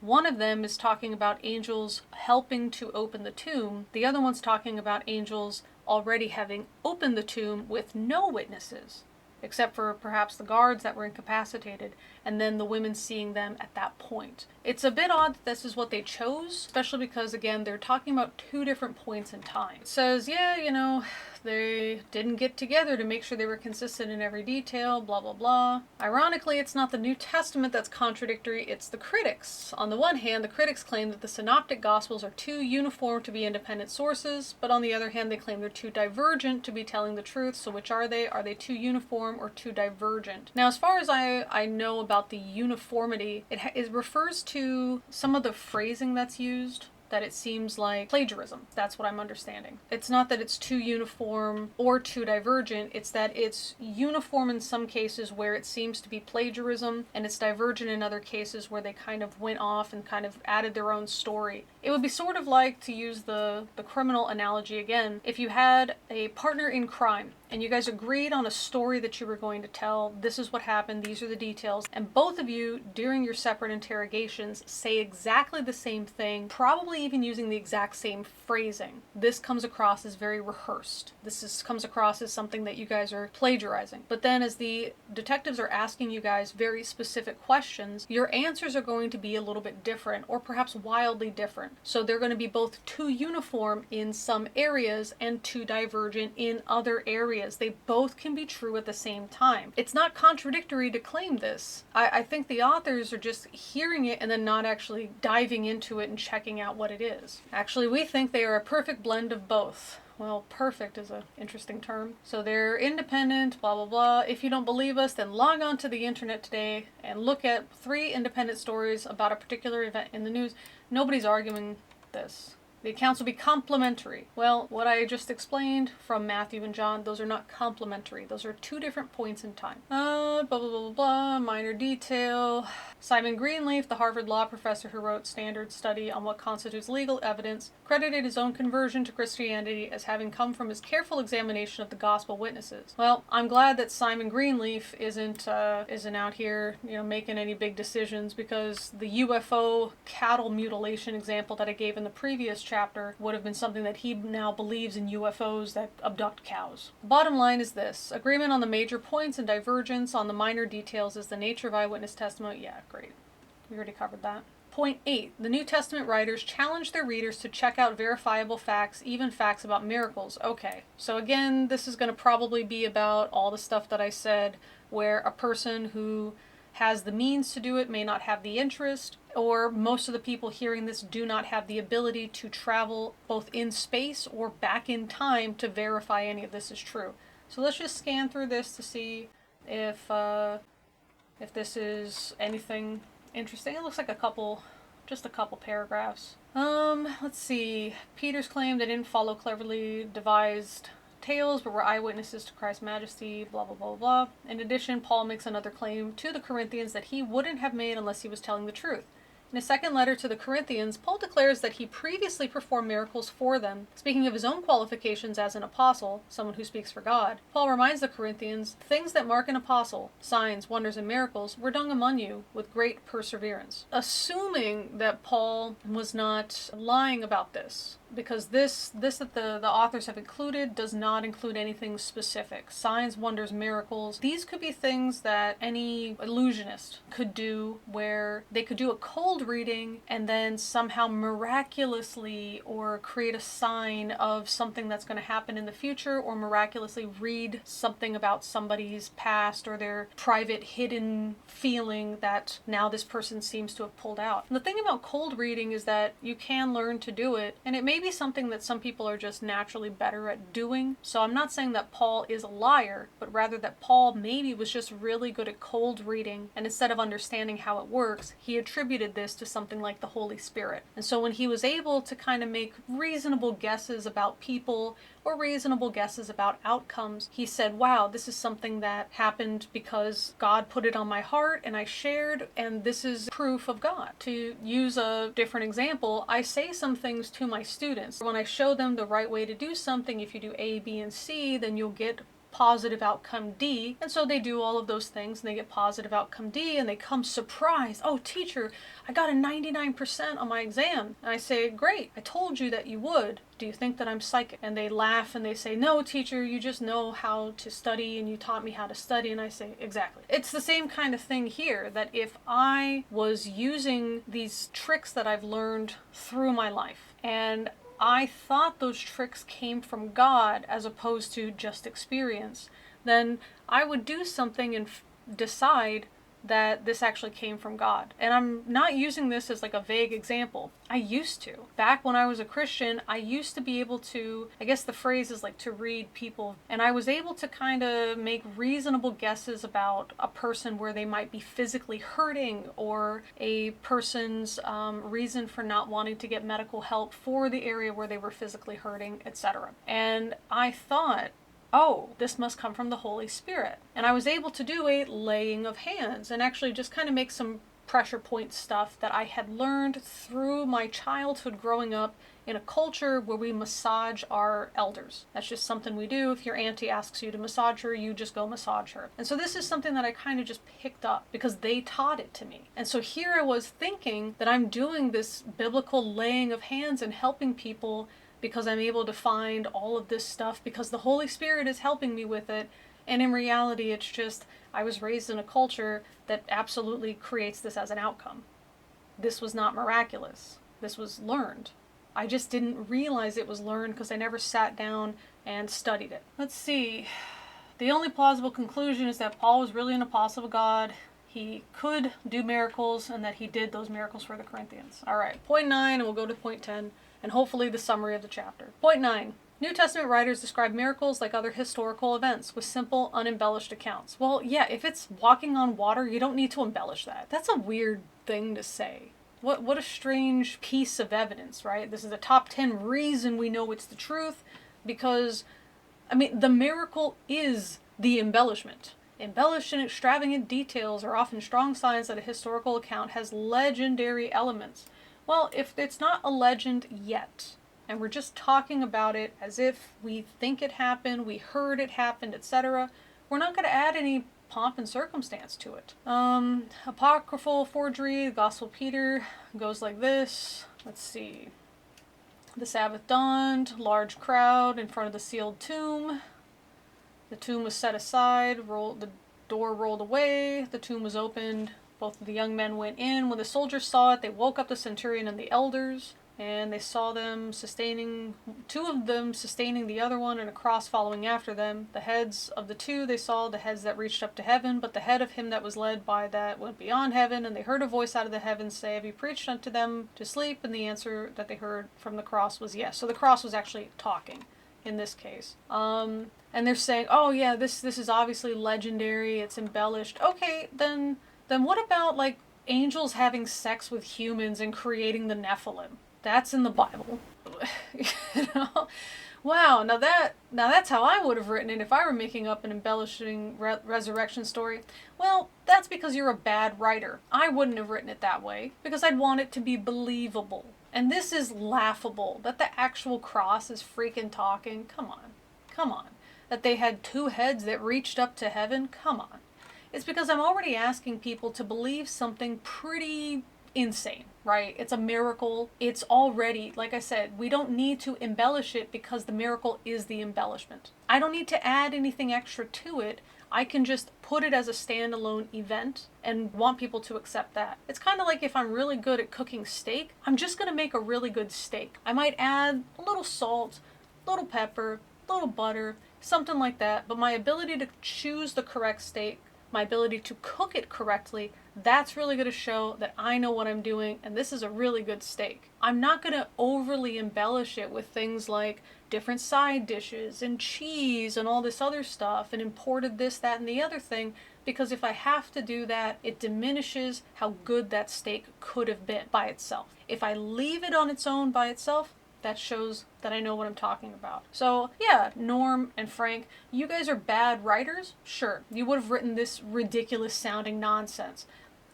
One of them is talking about angels helping to open the tomb. The other one's talking about angels already having opened the tomb with no witnesses, except for perhaps the guards that were incapacitated, and then the women seeing them at that point. It's a bit odd that this is what they chose, especially because, again, they're talking about two different points in time. It says, yeah, they didn't get together to make sure they were consistent in every detail, blah, blah, blah. Ironically, it's not the New Testament that's contradictory, it's the critics. On the one hand, the critics claim that the Synoptic Gospels are too uniform to be independent sources, but on the other hand, they claim they're too divergent to be telling the truth. So which are they? Are they too uniform or too divergent? Now, as far as I know about the uniformity, it refers to some of the phrasing that's used. that it seems like plagiarism. That's what I'm understanding. It's not that it's too uniform or too divergent, it's that it's uniform in some cases where it seems to be plagiarism, and it's divergent in other cases where they kind of went off and kind of added their own story. It would be sort of like, to use the criminal analogy again, if you had a partner in crime and you guys agreed on a story that you were going to tell, this is what happened, these are the details, and both of you, during your separate interrogations, say exactly the same thing, probably even using the exact same phrasing. This comes across as very rehearsed. Comes across as something that you guys are plagiarizing. But then as the detectives are asking you guys very specific questions, your answers are going to be a little bit different, or perhaps wildly different. So they're going to be both too uniform in some areas and too divergent in other areas. They both can be true at the same time. It's not contradictory to claim this. I think the authors are just hearing it and then not actually diving into it and checking out what it is. Actually, we think they are a perfect blend of both. Well, perfect is an interesting term. So they're independent, blah, blah, blah. If you don't believe us, then log on to the internet today and look at 3 independent stories about a particular event in the news. Nobody's arguing this. The accounts will be complementary. Well, what I just explained from Matthew and John, those are not complementary. Those are 2 different points in time. Blah, blah, blah, blah, blah, minor detail. Simon Greenleaf, the Harvard law professor who wrote Standard Study on What Constitutes Legal Evidence, credited his own conversion to Christianity as having come from his careful examination of the gospel witnesses. Well, I'm glad that Simon Greenleaf isn't out here, making any big decisions, because the UFO cattle mutilation example that I gave in the previous chapter would have been something that he now believes in UFOs that abduct cows. Bottom line is this: agreement on the major points and divergence on the minor details is the nature of eyewitness testimony. Yeah, great. We already covered that. Point 8. The New Testament writers challenge their readers to check out verifiable facts, even facts about miracles. Okay, so again, this is going to probably be about all the stuff that I said, where a person who has the means to do it may not have the interest, or most of the people hearing this do not have the ability to travel both in space or back in time to verify any of this is true. So let's just scan through this to see if this is anything interesting. It looks like just a couple paragraphs. Let's see. Peter's claim they didn't follow cleverly devised tales, but were eyewitnesses to Christ's majesty, blah, blah, blah, blah. In addition, Paul makes another claim to the Corinthians that he wouldn't have made unless he was telling the truth. In his second letter to the Corinthians, Paul declares that he previously performed miracles for them. Speaking of his own qualifications as an apostle, someone who speaks for God, Paul reminds the Corinthians, things that mark an apostle, signs, wonders, and miracles, were done among you with great perseverance. Assuming that Paul was not lying about this, because this that the authors have included does not include anything specific. Signs, wonders, miracles. These could be things that any illusionist could do, where they could do a cold reading and then somehow miraculously or create a sign of something that's going to happen in the future, or miraculously read something about somebody's past or their private hidden feeling that now this person seems to have pulled out. And the thing about cold reading is that you can learn to do it, and it may be something that some people are just naturally better at doing. So I'm not saying that Paul is a liar, but rather that Paul maybe was just really good at cold reading, and instead of understanding how it works, he attributed this to something like the Holy Spirit. And so when he was able to kind of make reasonable guesses about people or reasonable guesses about outcomes, he said, wow, this is something that happened because God put it on my heart and I shared, and this is proof of God. To use a different example, I say some things to my students. When I show them the right way to do something, if you do A, B, and C, then you'll get positive outcome D. And so they do all of those things and they get positive outcome D, and they come surprised. Oh, teacher, I got a 99% on my exam. And I say, great, I told you that you would. Do you think that I'm psychic? And they laugh and they say, no, teacher, you just know how to study and you taught me how to study. And I say, exactly. It's the same kind of thing here, that if I was using these tricks that I've learned through my life, and I thought those tricks came from God as opposed to just experience, then I would do something and decide that this actually came from God. And I'm not using this as like a vague example. I used to. Back when I was a Christian, I used to be able to, I guess the phrase is like to read people, and I was able to kind of make reasonable guesses about a person where they might be physically hurting, or a person's reason for not wanting to get medical help for the area where they were physically hurting, etc. And I thought, oh, this must come from the Holy Spirit. And I was able to do a laying of hands and actually just kind of make some pressure point stuff that I had learned through my childhood growing up in a culture where we massage our elders. That's just something we do. If your auntie asks you to massage her, you just go massage her. And so this is something that I kind of just picked up because they taught it to me. And so here I was thinking that I'm doing this biblical laying of hands and helping people because I'm able to find all of this stuff because the Holy Spirit is helping me with it. And in reality, it's just, I was raised in a culture that absolutely creates this as an outcome. This was not miraculous. This was learned. I just didn't realize it was learned because I never sat down and studied it. Let's see. The only plausible conclusion is that Paul was really an apostle of God. He could do miracles and that he did those miracles for the Corinthians. All right, point 9, and we'll go to point 10. And hopefully the summary of the chapter. Point 9. New Testament writers describe miracles like other historical events with simple, unembellished accounts. Well, yeah, if it's walking on water, you don't need to embellish that. That's a weird thing to say. What a strange piece of evidence, right? This is a top 10 reason we know it's the truth, because, I mean, the miracle is the embellishment. Embellished and extravagant details are often strong signs that a historical account has legendary elements. Well, if it's not a legend yet, and we're just talking about it as if we think it happened, we heard it happened, etc., we're not going to add any pomp and circumstance to it. Apocryphal forgery, the Gospel of Peter goes like this. Let's see. The Sabbath dawned, large crowd in front of the sealed tomb. The tomb was set aside, the door rolled away, the tomb was opened. Both of the young men went in. When the soldiers saw it, they woke up the centurion and the elders, and they saw them two of them sustaining the other one, and a cross following after them. The heads of the two they saw, the heads that reached up to heaven, but the head of him that was led by that went beyond heaven, and they heard a voice out of the heavens say, "Have you preached unto them to sleep?" And the answer that they heard from the cross was yes. So the cross was actually talking in this case. And they're saying, oh yeah, this is obviously legendary, it's embellished. Okay, then what about like angels having sex with humans and creating the Nephilim? That's in the Bible. You know? Wow, now that's how I would have written it if I were making up an embellishing resurrection story. Well, that's because you're a bad writer. I wouldn't have written it that way because I'd want it to be believable. And this is laughable that the actual cross is freaking talking. Come on. That they had two heads that reached up to heaven. Come on. It's because I'm already asking people to believe something pretty insane, right? It's a miracle. It's already, like I said, we don't need to embellish it because the miracle is the embellishment. I don't need to add anything extra to it. I can just put it as a standalone event and want people to accept that. It's kind of like if I'm really good at cooking steak, I'm just going to make a really good steak. I might add a little salt, a little pepper, a little butter, something like that, but my ability to choose the correct steak, my ability to cook it correctly, that's really going to show that I know what I'm doing and this is a really good steak. I'm not going to overly embellish it with things like different side dishes and cheese and all this other stuff and imported this, that, and the other thing, because if I have to do that, it diminishes how good that steak could have been by itself. If I leave it on its own by itself, that shows that I know what I'm talking about. So yeah, Norm and Frank, you guys are bad writers? Sure, you would have written this ridiculous sounding nonsense.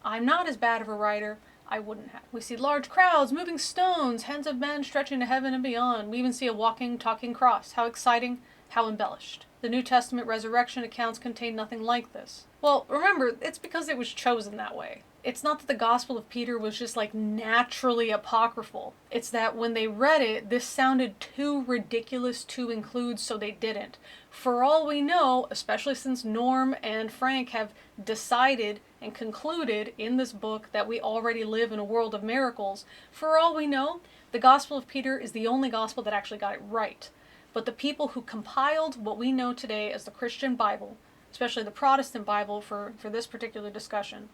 I'm not as bad of a writer. I wouldn't have. We see large crowds, moving stones, hands of men stretching to heaven and beyond. We even see a walking, talking cross. How exciting, how embellished. The New Testament resurrection accounts contain nothing like this. Well, remember, it's because it was chosen that way. It's not that the Gospel of Peter was just like naturally apocryphal. It's that when they read it, this sounded too ridiculous to include, so they didn't. For all we know, especially since Norm and Frank have decided and concluded in this book that we already live in a world of miracles, for all we know, the Gospel of Peter is the only gospel that actually got it right. But the people who compiled what we know today as the Christian Bible especially the Protestant Bible for this particular discussion,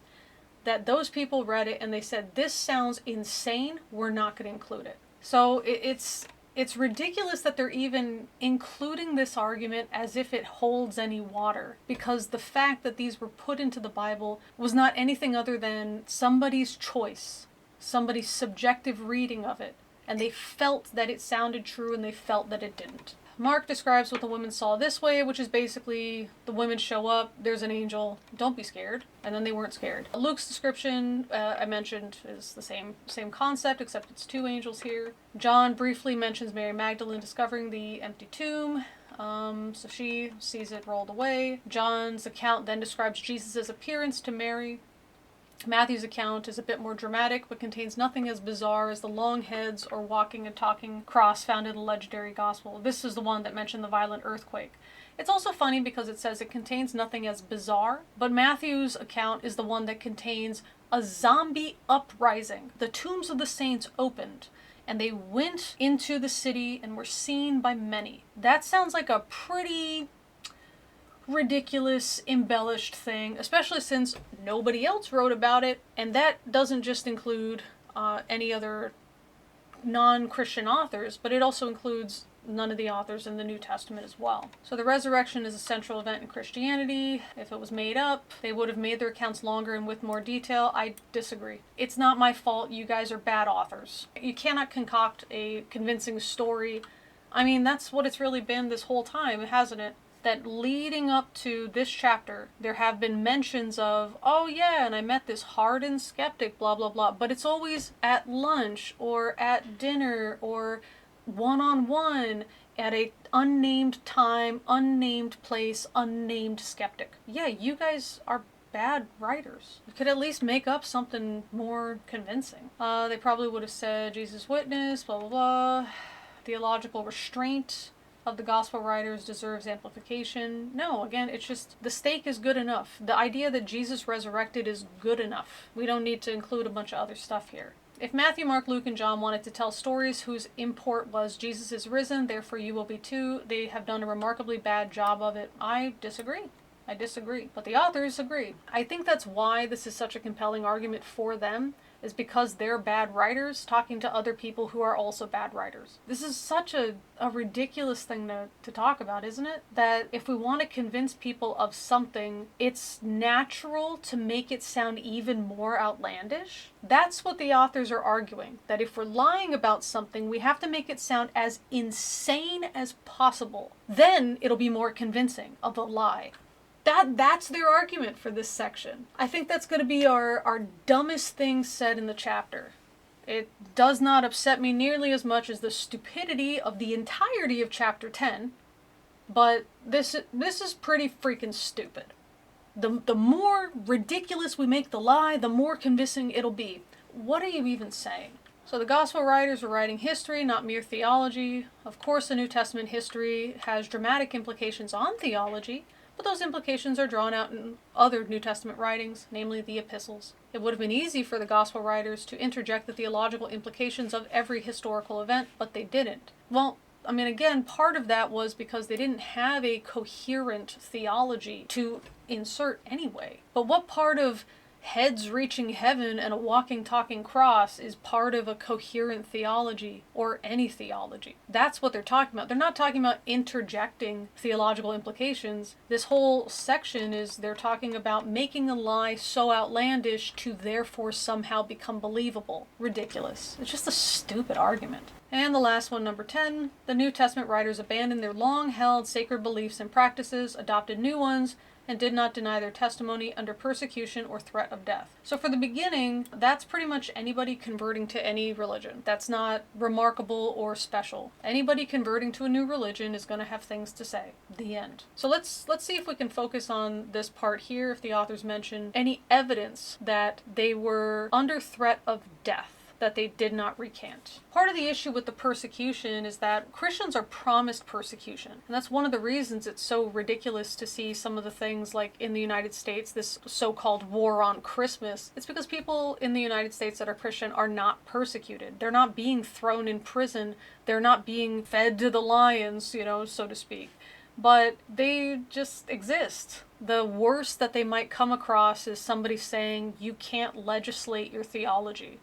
that those people read it and they said, this sounds insane, we're not going to include it. So it's ridiculous that they're even including this argument as if it holds any water, because the fact that these were put into the Bible was not anything other than somebody's choice, somebody's subjective reading of it, and they felt that it sounded true and they felt that it didn't. Mark describes what the women saw this way, which is basically the women show up, there's an angel, don't be scared, and then they weren't scared. Luke's description, I mentioned, is the same concept, except it's two angels here. John briefly mentions Mary Magdalene discovering the empty tomb, so she sees it rolled away. John's account then describes Jesus' appearance to Mary. Matthew's account is a bit more dramatic, but contains nothing as bizarre as the long heads or walking and talking cross found in the legendary gospel. This is the one that mentioned the violent earthquake. It's also funny because it says it contains nothing as bizarre, but Matthew's account is the one that contains a zombie uprising. The tombs of the saints opened, and they went into the city and were seen by many. That sounds like a pretty ridiculous, embellished thing, especially since nobody else wrote about it, and that doesn't just include any other non-Christian authors, but it also includes none of the authors in the New Testament as well. So the resurrection is a central event in Christianity. If it was made up, they would have made their accounts longer and with more detail. I disagree. It's not my fault. You guys are bad authors. You cannot concoct a convincing story. I mean, that's what it's really been this whole time, hasn't it? That leading up to this chapter, there have been mentions of, oh yeah, and I met this hardened skeptic, blah, blah, blah. But it's always at lunch or at dinner or one-on-one at a unnamed time, unnamed place, unnamed skeptic. Yeah, you guys are bad writers. You could at least make up something more convincing. They probably would have said Jesus witness, blah, blah, blah. Theological restraint of the gospel writers deserves amplification. No, again, it's just the stake is good enough. The idea that Jesus resurrected is good enough. We don't need to include a bunch of other stuff here. If Matthew, Mark, Luke, and John wanted to tell stories whose import was Jesus is risen, therefore you will be too, they have done a remarkably bad job of it. I disagree. But the authors agree. I think that's why this is such a compelling argument for them, is because they're bad writers talking to other people who are also bad writers. This is such a ridiculous thing to talk about, isn't it? That if we want to convince people of something, it's natural to make it sound even more outlandish. That's what the authors are arguing, that if we're lying about something, we have to make it sound as insane as possible. Then it'll be more convincing of a lie. That's their argument for this section. I think that's going to be our dumbest thing said in the chapter. It does not upset me nearly as much as the stupidity of the entirety of chapter 10, but this is pretty freaking stupid. The more ridiculous we make the lie, the more convincing it'll be. What are you even saying? So the gospel writers were writing history, not mere theology. Of course, the New Testament history has dramatic implications on theology, but those implications are drawn out in other New Testament writings, namely the epistles. It would have been easy for the gospel writers to interject the theological implications of every historical event, but they didn't. Well, I mean, again, part of that was because they didn't have a coherent theology to insert anyway. But what part of heads reaching heaven and a walking, talking cross is part of a coherent theology or any theology? That's what they're talking about. They're not talking about interjecting theological implications. This whole section is they're talking about making a lie so outlandish to therefore somehow become believable. Ridiculous. It's just a stupid argument. And the last one, number 10, the New Testament writers abandoned their long-held sacred beliefs and practices, adopted new ones, and did not deny their testimony under persecution or threat of death. So for the beginning, that's pretty much anybody converting to any religion. That's not remarkable or special. Anybody converting to a new religion is going to have things to say. The end. So let's see if we can focus on this part here, if the authors mention any evidence that they were under threat of death that they did not recant. Part of the issue with the persecution is that Christians are promised persecution. And that's one of the reasons it's so ridiculous to see some of the things like in the United States, this so-called war on Christmas. It's because people in the United States that are Christian are not persecuted. They're not being thrown in prison. They're not being fed to the lions, so to speak. but they just exist. The worst that they might come across is somebody saying you can't legislate your theology.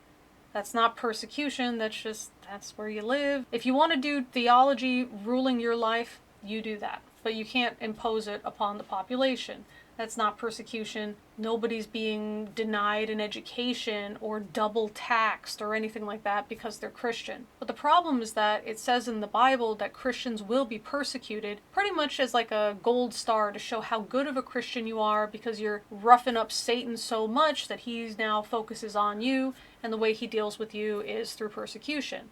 That's not persecution, that's where you live. If you want to do theology ruling your life, you do that. But you can't impose it upon the population. That's not persecution. Nobody's being denied an education or double taxed or anything like that because they're Christian. But the problem is that it says in the Bible that Christians will be persecuted pretty much as like a gold star to show how good of a Christian you are, because you're roughing up Satan so much that he now focuses on you, and the way he deals with you is through persecution.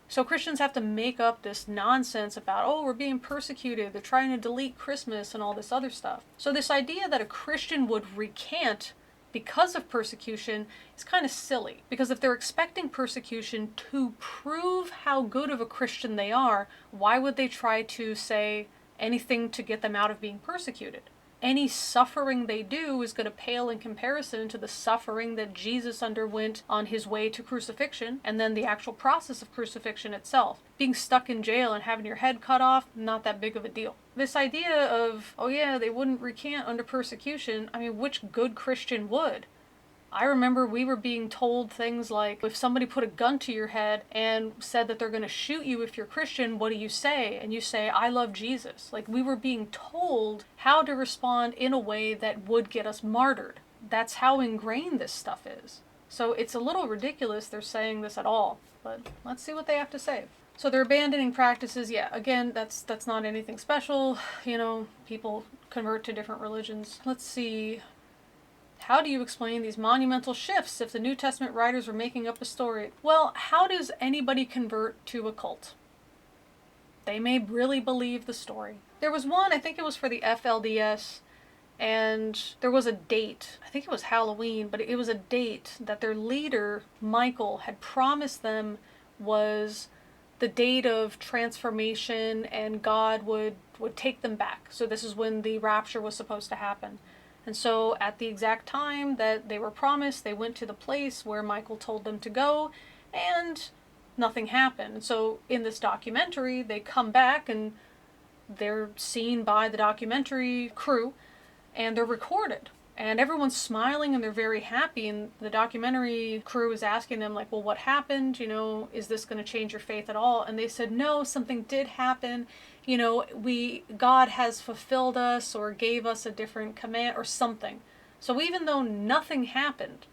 So Christians have to make up this nonsense about, oh, we're being persecuted, they're trying to delete Christmas and all this other stuff. So this idea that a Christian would recant because of persecution is kind of silly. Because if they're expecting persecution to prove how good of a Christian they are, why would they try to say anything to get them out of being persecuted? Any suffering they do is going to pale in comparison to the suffering that Jesus underwent on his way to crucifixion, and then the actual process of crucifixion itself. Being stuck in jail and having your head cut off, not that big of a deal. This idea of, oh yeah, they wouldn't recant under persecution, I mean, which good Christian would? I remember we were being told things like, if somebody put a gun to your head and said that they're going to shoot you if you're Christian, what do you say? And you say, I love Jesus. Like, we were being told how to respond in a way that would get us martyred. That's how ingrained this stuff is. So it's a little ridiculous they're saying this at all, but let's see what they have to say. So they're abandoning practices. Yeah, again, that's not anything special. You know, people convert to different religions. Let's see. How do you explain these monumental shifts if the New Testament writers were making up a story? Well, how does anybody convert to a cult? They may really believe the story. There was one, I think it was for the FLDS, and there was a date. I think it was Halloween, but it was a date that their leader, Michael, had promised them was the date of transformation, and God would take them back. So this is when the rapture was supposed to happen. And so at the exact time that they were promised, they went to the place where Michael told them to go, and nothing happened. And so in this documentary, they come back and they're seen by the documentary crew, and they're recorded. And everyone's smiling and they're very happy, and the documentary crew is asking them, like, well, what happened? You know, is this going to change your faith at all? And they said, no, something did happen. You know, God has fulfilled us or gave us a different command or something. So even though nothing happened,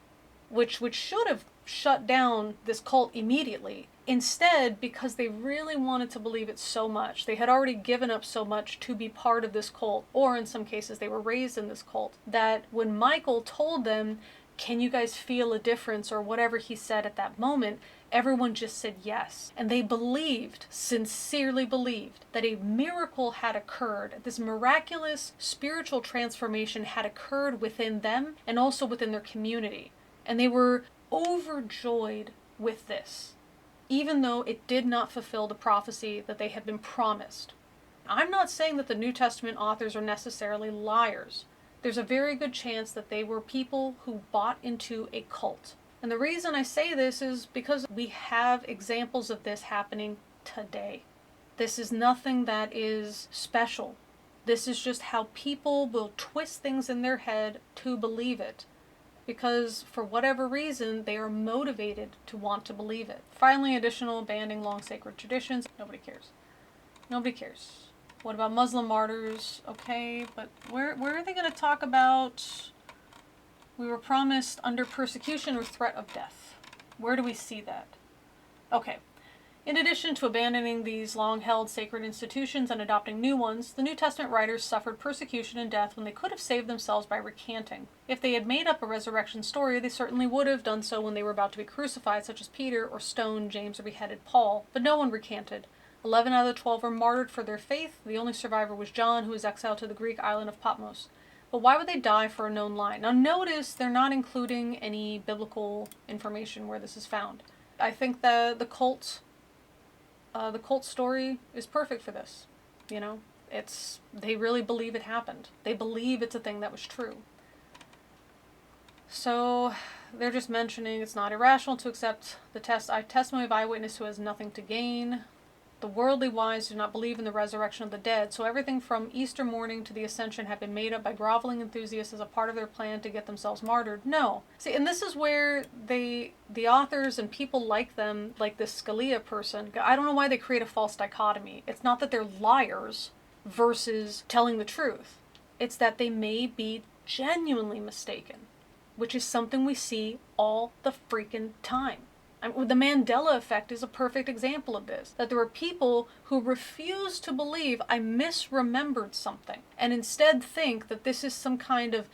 which should have shut down this cult immediately, instead, because they really wanted to believe it so much, they had already given up so much to be part of this cult, or in some cases they were raised in this cult, that when Michael told them, can you guys feel a difference, or whatever he said at that moment, everyone just said yes. And they believed, sincerely believed, that a miracle had occurred. This miraculous spiritual transformation had occurred within them and also within their community. And they were overjoyed with this, even though it did not fulfill the prophecy that they had been promised. I'm not saying that the New Testament authors are necessarily liars. There's a very good chance that they were people who bought into a cult. And the reason I say this is because we have examples of this happening today. This is nothing that is special. This is just how people will twist things in their head to believe it, because for whatever reason they are motivated to want to believe it. Finally, additional banning long sacred traditions. Nobody cares. Nobody cares. What about Muslim martyrs? Okay, but where are they going to talk about we were promised under persecution or threat of death? Where do we see that? Okay. In addition to abandoning these long-held sacred institutions and adopting new ones, the New Testament writers suffered persecution and death when they could have saved themselves by recanting. If they had made up a resurrection story, they certainly would have done so when they were about to be crucified, such as Peter, or stoned James, or beheaded Paul. But no one recanted. 11 out of the 12 were martyred for their faith. The only survivor was John, who was exiled to the Greek island of Patmos. But why would they die for a known lie? Now notice they're not including any biblical information where this is found. I think the cult story is perfect for this. You know, they really believe it happened. They believe it's a thing that was true. So they're just mentioning it's not irrational to accept the testimony of eyewitness who has nothing to gain. The worldly wise do not believe in the resurrection of the dead, so everything from Easter morning to the Ascension have been made up by groveling enthusiasts as a part of their plan to get themselves martyred. No. See, and this is where the authors and people like them, like this Scalia person, I don't know why they create a false dichotomy. It's not that they're liars versus telling the truth. It's that they may be genuinely mistaken, which is something we see all the freaking time. The Mandela effect is a perfect example of this. That there are people who refuse to believe I misremembered something and instead think that this is some kind of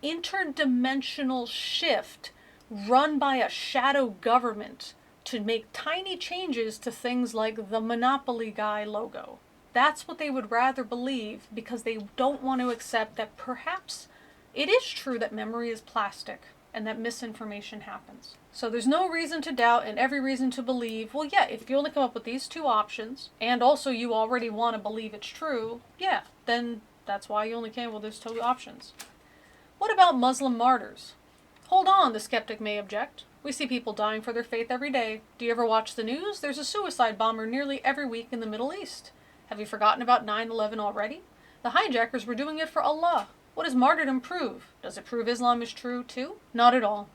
interdimensional shift run by a shadow government to make tiny changes to things like the Monopoly Guy logo. That's what they would rather believe because they don't want to accept that perhaps it is true that memory is plastic and that misinformation happens. So there's no reason to doubt and every reason to believe, well, yeah, if you only come up with these two options, and also you already want to believe it's true, yeah, then that's why you only came up with those two options. What about Muslim martyrs? Hold on, the skeptic may object. We see people dying for their faith every day. Do you ever watch the news? There's a suicide bomber nearly every week in the Middle East. Have you forgotten about 9/11 already? The hijackers were doing it for Allah. What does martyrdom prove? Does it prove Islam is true too? Not at all.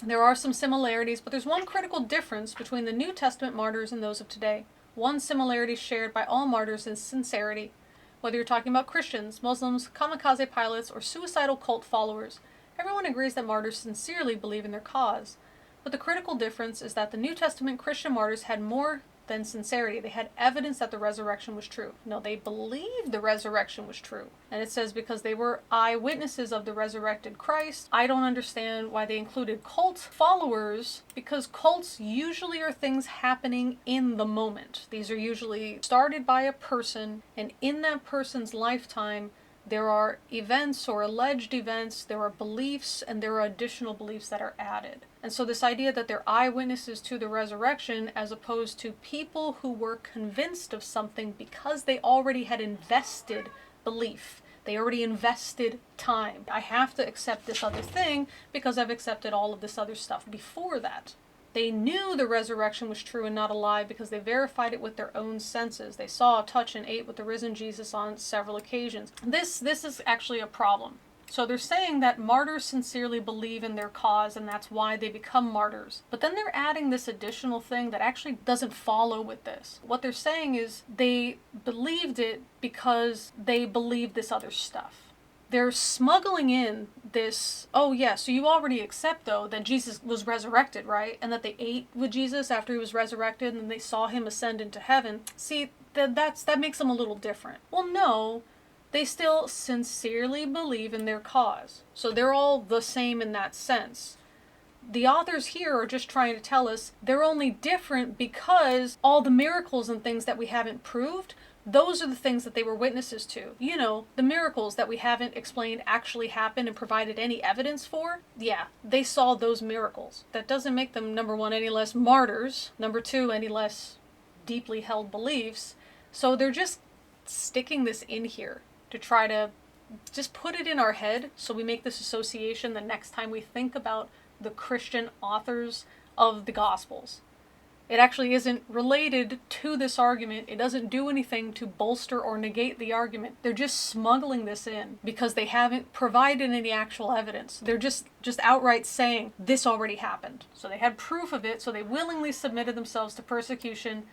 There are some similarities, but there's one critical difference between the New Testament martyrs and those of today. One similarity shared by all martyrs is sincerity. Whether you're talking about Christians, Muslims, kamikaze pilots, or suicidal cult followers, everyone agrees that martyrs sincerely believe in their cause. But the critical difference is that the New Testament Christian martyrs had more than sincerity. They had evidence that the resurrection was true. No, they believed the resurrection was true. And it says because they were eyewitnesses of the resurrected Christ. I don't understand why they included cult followers, because cults usually are things happening in the moment. These are usually started by a person, and in that person's lifetime, there are events or alleged events, there are beliefs, and there are additional beliefs that are added. And so this idea that they're eyewitnesses to the resurrection as opposed to people who were convinced of something because they already had invested belief. They already invested time. I have to accept this other thing because I've accepted all of this other stuff before that. They knew the resurrection was true and not a lie because they verified it with their own senses. They saw, touched, and ate with the risen Jesus on several occasions. This is actually a problem. So they're saying that martyrs sincerely believe in their cause and that's why they become martyrs. But then they're adding this additional thing that actually doesn't follow with this. What they're saying is they believed it because they believed this other stuff. They're smuggling in this, oh yeah, so you already accept though that Jesus was resurrected, right? And that they ate with Jesus after he was resurrected and they saw him ascend into heaven. See, that makes them a little different. Well, no, they still sincerely believe in their cause. So they're all the same in that sense. The authors here are just trying to tell us they're only different because all the miracles and things that we haven't proved, those are the things that they were witnesses to. You know, the miracles that we haven't explained actually happened and provided any evidence for. Yeah, they saw those miracles. That doesn't make them, number one, any less martyrs. Number two, any less deeply held beliefs. So they're just sticking this in here to try to just put it in our head so we make this association the next time we think about the Christian authors of the Gospels. It actually isn't related to this argument. It doesn't do anything to bolster or negate the argument. They're just smuggling this in because they haven't provided any actual evidence. They're just outright saying this already happened. So they had proof of it, so they willingly submitted themselves to persecution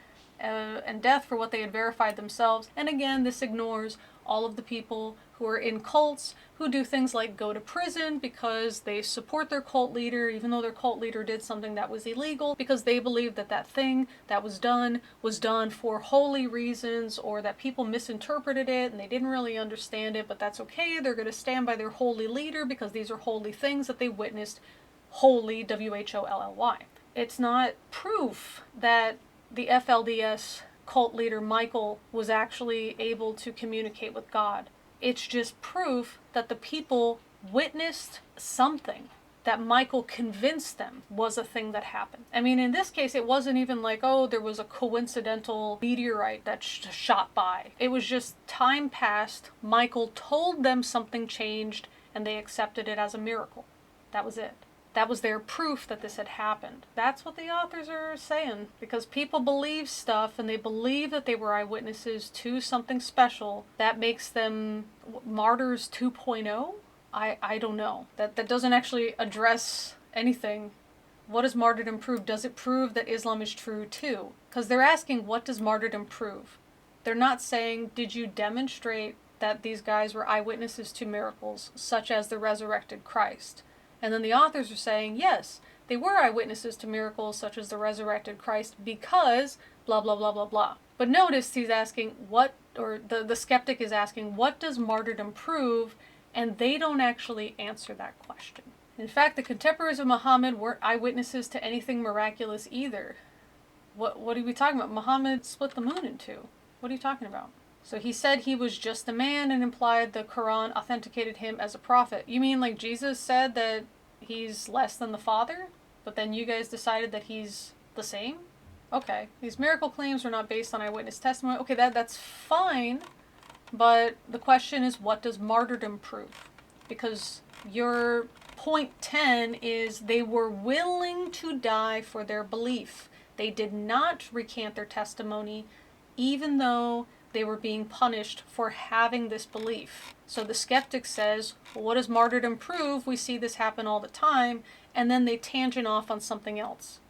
and death for what they had verified themselves. And again, this ignores all of the people who are in cults who do things like go to prison because they support their cult leader even though their cult leader did something that was illegal because they believe that that thing that was done for holy reasons, or that people misinterpreted it and they didn't really understand it, but that's okay. They're going to stand by their holy leader because these are holy things that they witnessed. Holy, W-H-O-L-L-Y. It's not proof that the FLDS cult leader Michael was actually able to communicate with God. It's just proof that the people witnessed something that Michael convinced them was a thing that happened. I mean, in this case, it wasn't even like, oh, there was a coincidental meteorite that shot by. It was just time passed, Michael told them something changed, and they accepted it as a miracle. That was it. That was their proof that this had happened. That's what the authors are saying. Because people believe stuff and they believe that they were eyewitnesses to something special. That makes them martyrs 2.0? I don't know. That doesn't actually address anything. What does martyrdom prove? Does it prove that Islam is true too? Because they're asking, what does martyrdom prove? They're not saying, did you demonstrate that these guys were eyewitnesses to miracles, such as the resurrected Christ? And then the authors are saying, yes, they were eyewitnesses to miracles such as the resurrected Christ because blah, blah, blah, blah, blah. But notice he's asking the skeptic is asking, what does martyrdom prove? And they don't actually answer that question. In fact, the contemporaries of Muhammad weren't eyewitnesses to anything miraculous either. What are we talking about? Muhammad split the moon in two. What are you talking about? So he said he was just a man and implied the Quran authenticated him as a prophet. You mean like Jesus said that he's less than the Father, but then you guys decided that he's the same? Okay, these miracle claims were not based on eyewitness testimony. Okay, that's fine, but the question is, what does martyrdom prove? Because your point 10 is they were willing to die for their belief. They did not recant their testimony, even though they were being punished for having this belief. So the skeptic says, well, what does martyrdom prove? We see this happen all the time. And then they tangent off on something else.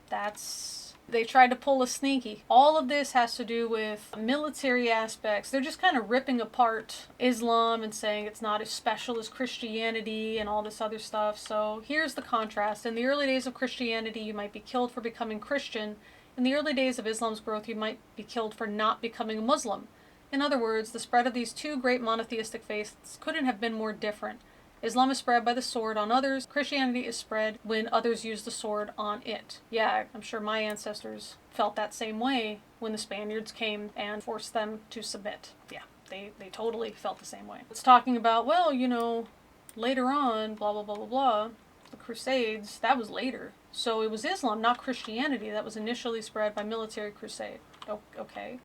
They tried to pull a sneaky. All of this has to do with military aspects. They're just kind of ripping apart Islam and saying it's not as special as Christianity and all this other stuff. So here's the contrast. In the early days of Christianity, you might be killed for becoming Christian. In the early days of Islam's growth, you might be killed for not becoming a Muslim. In other words, the spread of these two great monotheistic faiths couldn't have been more different. Islam is spread by the sword on others. Christianity is spread when others use the sword on it. Yeah, I'm sure my ancestors felt that same way when the Spaniards came and forced them to submit. Yeah, they totally felt the same way. It's talking about, well, later on, blah, blah, blah, blah, blah, the Crusades, that was later. So it was Islam, not Christianity, that was initially spread by military crusade. Okay.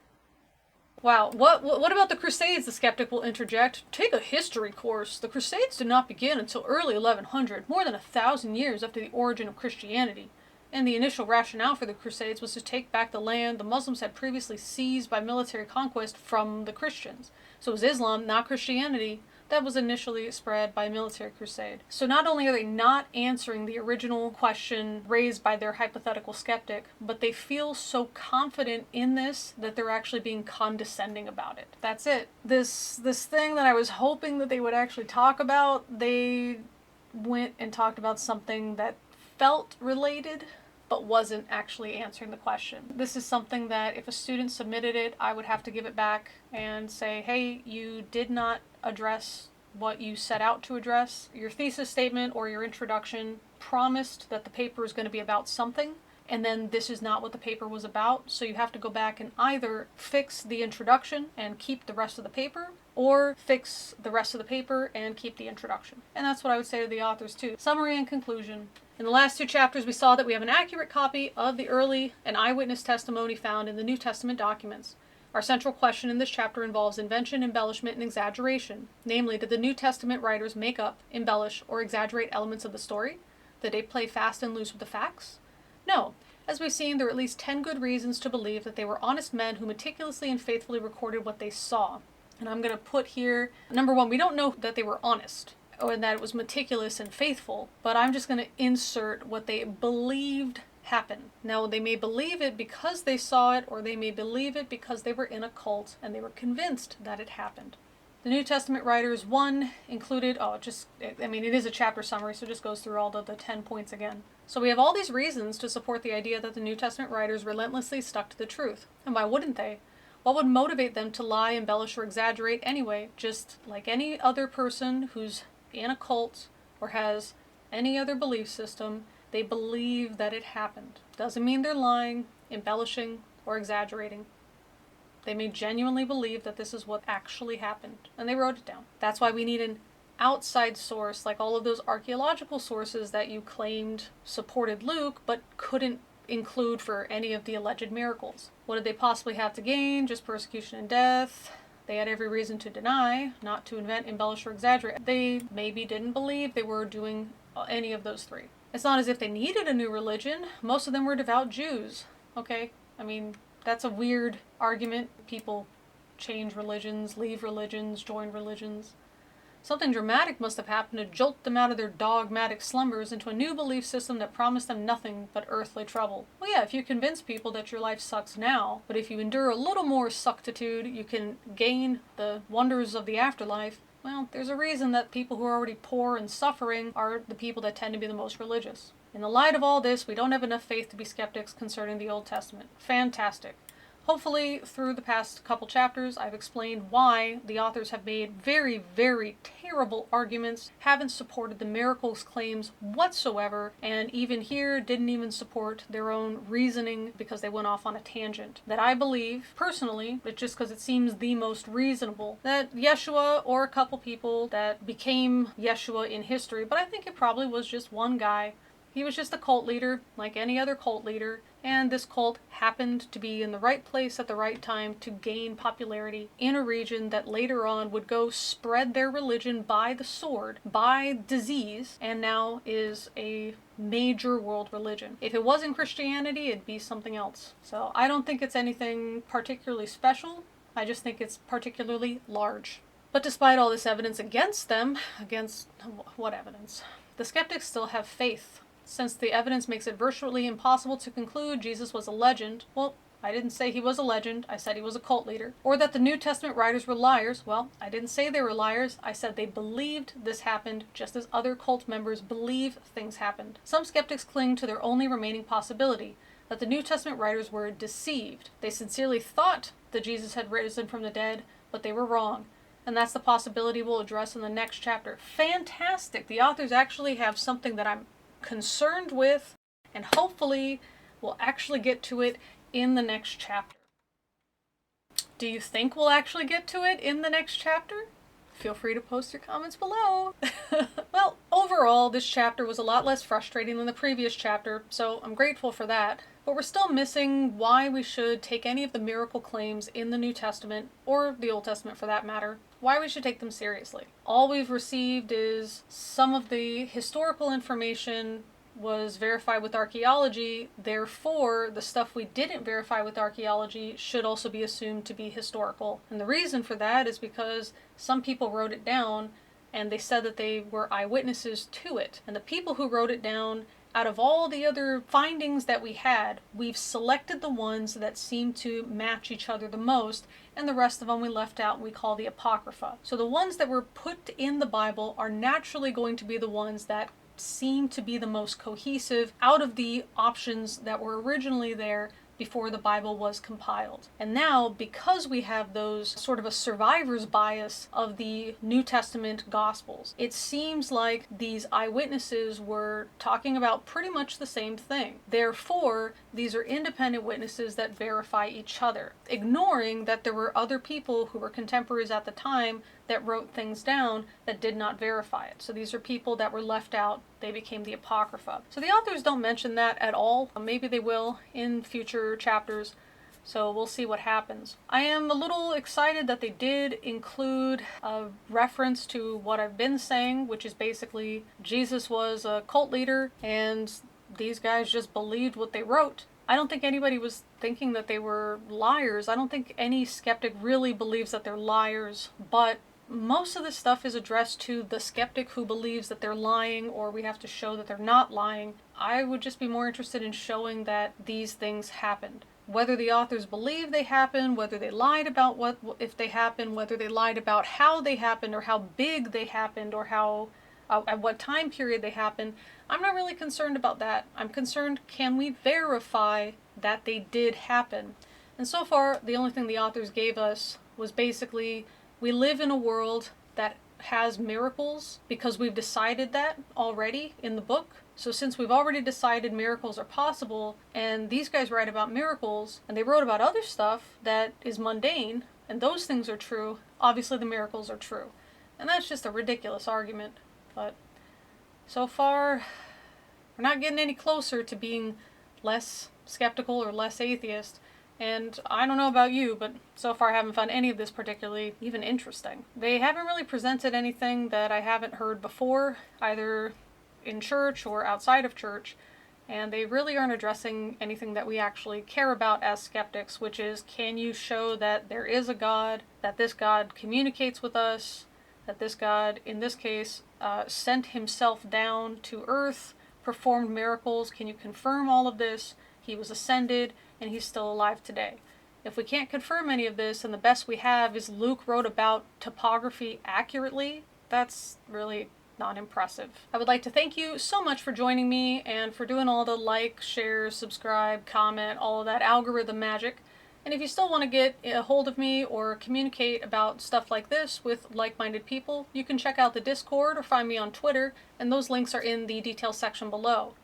Wow, what about the Crusades, the skeptic will interject? Take a history course. The Crusades did not begin until early 1100, more than 1,000 years after the origin of Christianity. And the initial rationale for the Crusades was to take back the land the Muslims had previously seized by military conquest from the Christians. So it was Islam, not Christianity, that was initially spread by a military crusade. So not only are they not answering the original question raised by their hypothetical skeptic, but they feel so confident in this that they're actually being condescending about it. That's it. This thing that I was hoping that they would actually talk about, they went and talked about something that felt related, but wasn't actually answering the question. This is something that if a student submitted it, I would have to give it back and say, hey, you did not address what you set out to address. Your thesis statement or your introduction promised that the paper is going to be about something, and then this is not what the paper was about, so you have to go back and either fix the introduction and keep the rest of the paper, or fix the rest of the paper and keep the introduction. And that's what I would say to the authors too. Summary and conclusion. In the last two chapters, we saw that we have an accurate copy of the early and eyewitness testimony found in the New Testament documents. Our central question in this chapter involves invention, embellishment, and exaggeration. Namely, did the New Testament writers make up, embellish, or exaggerate elements of the story? Did they play fast and loose with the facts? No. As we've seen, there are at least 10 good reasons to believe that they were honest men who meticulously and faithfully recorded what they saw. And I'm going to put here, number one, we don't know that they were honest, or that it was meticulous and faithful, but I'm just going to insert what they believed happened. Now, they may believe it because they saw it, or they may believe it because they were in a cult and they were convinced that it happened. The New Testament writers, one, included, it is a chapter summary, so it just goes through all the 10 points again. So we have all these reasons to support the idea that the New Testament writers relentlessly stuck to the truth. And why wouldn't they? What would motivate them to lie, embellish, or exaggerate anyway? Just like any other person who's in a cult or has any other belief system, they believe that it happened. Doesn't mean they're lying, embellishing, or exaggerating. They may genuinely believe that this is what actually happened, and they wrote it down. That's why we need an outside source, like all of those archaeological sources that you claimed supported Luke, but couldn't include for any of the alleged miracles. What did they possibly have to gain? Just persecution and death? They had every reason to deny, not to invent, embellish, or exaggerate. They maybe didn't believe they were doing any of those three. It's not as if they needed a new religion. Most of them were devout Jews, okay? I mean, that's a weird argument. People change religions, leave religions, join religions. Something dramatic must have happened to jolt them out of their dogmatic slumbers into a new belief system that promised them nothing but earthly trouble. Well, yeah, if you convince people that your life sucks now, but if you endure a little more suctitude, you can gain the wonders of the afterlife. Well, there's a reason that people who are already poor and suffering are the people that tend to be the most religious. In the light of all this, we don't have enough faith to be skeptics concerning the Old Testament. Fantastic. Hopefully, through the past couple chapters, I've explained why the authors have made very, very terrible arguments, haven't supported the miracles claims whatsoever, and even here didn't even support their own reasoning because they went off on a tangent. That I believe, personally, but just because it seems the most reasonable, that Yeshua or a couple people that became Yeshua in history, but I think it probably was just one guy. He was just a cult leader, like any other cult leader, and this cult happened to be in the right place at the right time to gain popularity in a region that later on would go spread their religion by the sword, by disease, and now is a major world religion. If it wasn't Christianity, it'd be something else. So I don't think it's anything particularly special. I just think it's particularly large. But despite all this evidence against them, against what evidence? The skeptics still have faith. Since the evidence makes it virtually impossible to conclude Jesus was a legend, well, I didn't say he was a legend, I said he was a cult leader. Or that the New Testament writers were liars, well, I didn't say they were liars, I said they believed this happened, just as other cult members believe things happened. Some skeptics cling to their only remaining possibility, that the New Testament writers were deceived. They sincerely thought that Jesus had risen from the dead, but they were wrong. And that's the possibility we'll address in the next chapter. Fantastic! The authors actually have something that I'm concerned with, and hopefully we'll actually get to it in the next chapter. Do you think we'll actually get to it in the next chapter? Feel free to post your comments below. Well, overall, this chapter was a lot less frustrating than the previous chapter, so I'm grateful for that. But we're still missing why we should take any of the miracle claims in the New Testament, or the Old Testament for that matter, why we should take them seriously. All we've received is some of the historical information was verified with archaeology, therefore the stuff we didn't verify with archaeology should also be assumed to be historical. And the reason for that is because some people wrote it down and they said that they were eyewitnesses to it. And the people who wrote it down, out of all the other findings that we had, we've selected the ones that seem to match each other the most, and the rest of them we left out and we call the Apocrypha. So the ones that were put in the Bible are naturally going to be the ones that seem to be the most cohesive out of the options that were originally there before the Bible was compiled. And now, because we have those sort of a survivor's bias of the New Testament Gospels, it seems like these eyewitnesses were talking about pretty much the same thing. Therefore, these are independent witnesses that verify each other, ignoring that there were other people who were contemporaries at the time that wrote things down that did not verify it. So these are people that were left out. They became the Apocrypha. So the authors don't mention that at all. Maybe they will in future chapters. So we'll see what happens. I am a little excited that they did include a reference to what I've been saying, which is basically Jesus was a cult leader and these guys just believed what they wrote. I don't think anybody was thinking that they were liars. I don't think any skeptic really believes that they're liars, but most of this stuff is addressed to the skeptic who believes that they're lying, or we have to show that they're not lying. I would just be more interested in showing that these things happened. Whether the authors believe they happened, whether they lied about what if they happened, whether they lied about how they happened or how big they happened or how at what time period they happened, I'm not really concerned about that. I'm concerned, can we verify that they did happen? And so far, the only thing the authors gave us was basically, we live in a world that has miracles because we've decided that already in the book. So since we've already decided miracles are possible, and these guys write about miracles, and they wrote about other stuff that is mundane, and those things are true, obviously the miracles are true. And that's just a ridiculous argument. But so far, we're not getting any closer to being less skeptical or less atheist. And I don't know about you, but so far I haven't found any of this particularly even interesting. They haven't really presented anything that I haven't heard before, either in church or outside of church, and they really aren't addressing anything that we actually care about as skeptics, which is, can you show that there is a God, that this God communicates with us, that this God, in this case, sent himself down to earth, performed miracles? Can you confirm all of this? He was ascended, and he's still alive today. If we can't confirm any of this, and the best we have is Luke wrote about topography accurately, that's really not impressive. I would like to thank you so much for joining me and for doing all the like, share, subscribe, comment, all of that algorithm magic. And if you still want to get a hold of me or communicate about stuff like this with like-minded people, you can check out the Discord or find me on Twitter, and those links are in the details section below.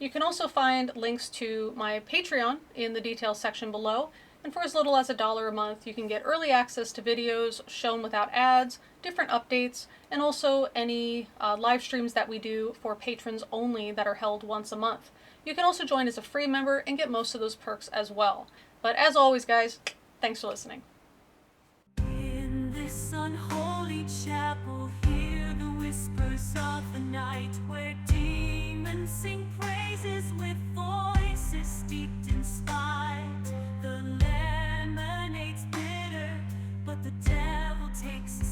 You can also find links to my Patreon in the details section below, and for as little as $1 a month, you can get early access to videos shown without ads, different updates, and also any live streams that we do for patrons only that are held once a month. You can also join as a free member and get most of those perks as well. But as always, guys, thanks for listening. In this unholy chapel, hear the whispers of the night, where demons sing praises with voices steeped in spite. The lemonade's bitter, but the devil takes a